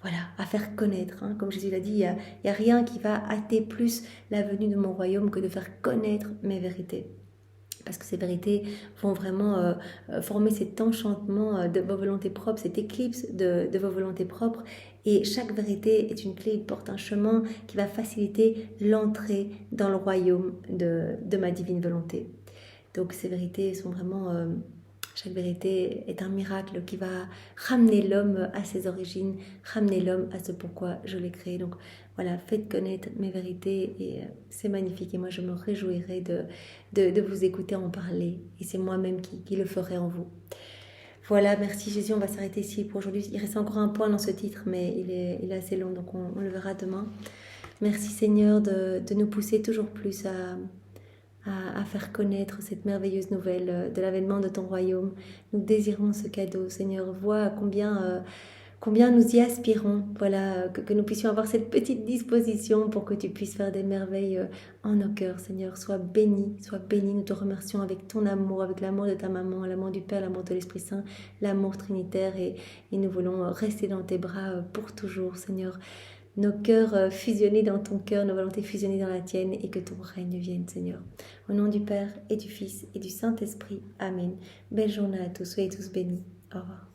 à faire connaître. Comme Jésus l'a dit, il y a rien qui va hâter plus la venue de mon royaume que de faire connaître mes vérités. parce que ces vérités vont vraiment former cet enchantement de vos volontés propres, cette éclipse de vos volontés propres. Et chaque vérité est une clé, il porte un chemin qui va faciliter l'entrée dans le royaume de ma divine volonté. Donc ces vérités sont vraiment... chaque vérité est un miracle qui va ramener l'homme à ses origines, ramener l'homme à ce pourquoi je l'ai créé. Donc voilà, faites connaître mes vérités et c'est magnifique. Et moi, je me réjouirai de vous écouter en parler. Et c'est moi-même qui le ferai en vous. Voilà, merci Jésus, on va s'arrêter ici pour aujourd'hui. Il reste encore un point dans ce titre, mais il est assez long, donc on le verra demain. Merci Seigneur de nous pousser toujours plus à faire connaître cette merveilleuse nouvelle de l'avènement de ton royaume. Nous désirons ce cadeau, Seigneur. Vois combien nous y aspirons. Voilà, que nous puissions avoir cette petite disposition pour que tu puisses faire des merveilles en nos cœurs, Seigneur. Sois béni, sois béni. Nous te remercions avec ton amour, avec l'amour de ta maman, l'amour du Père, l'amour de l'Esprit Saint, l'amour trinitaire. Et nous voulons rester dans tes bras pour toujours, Seigneur. Nos cœurs fusionnés dans ton cœur, nos volontés fusionnées dans la tienne, et que ton règne vienne, Seigneur. Au nom du Père et du Fils et du Saint-Esprit. Amen. Belle journée à tous, soyez tous bénis. Au revoir.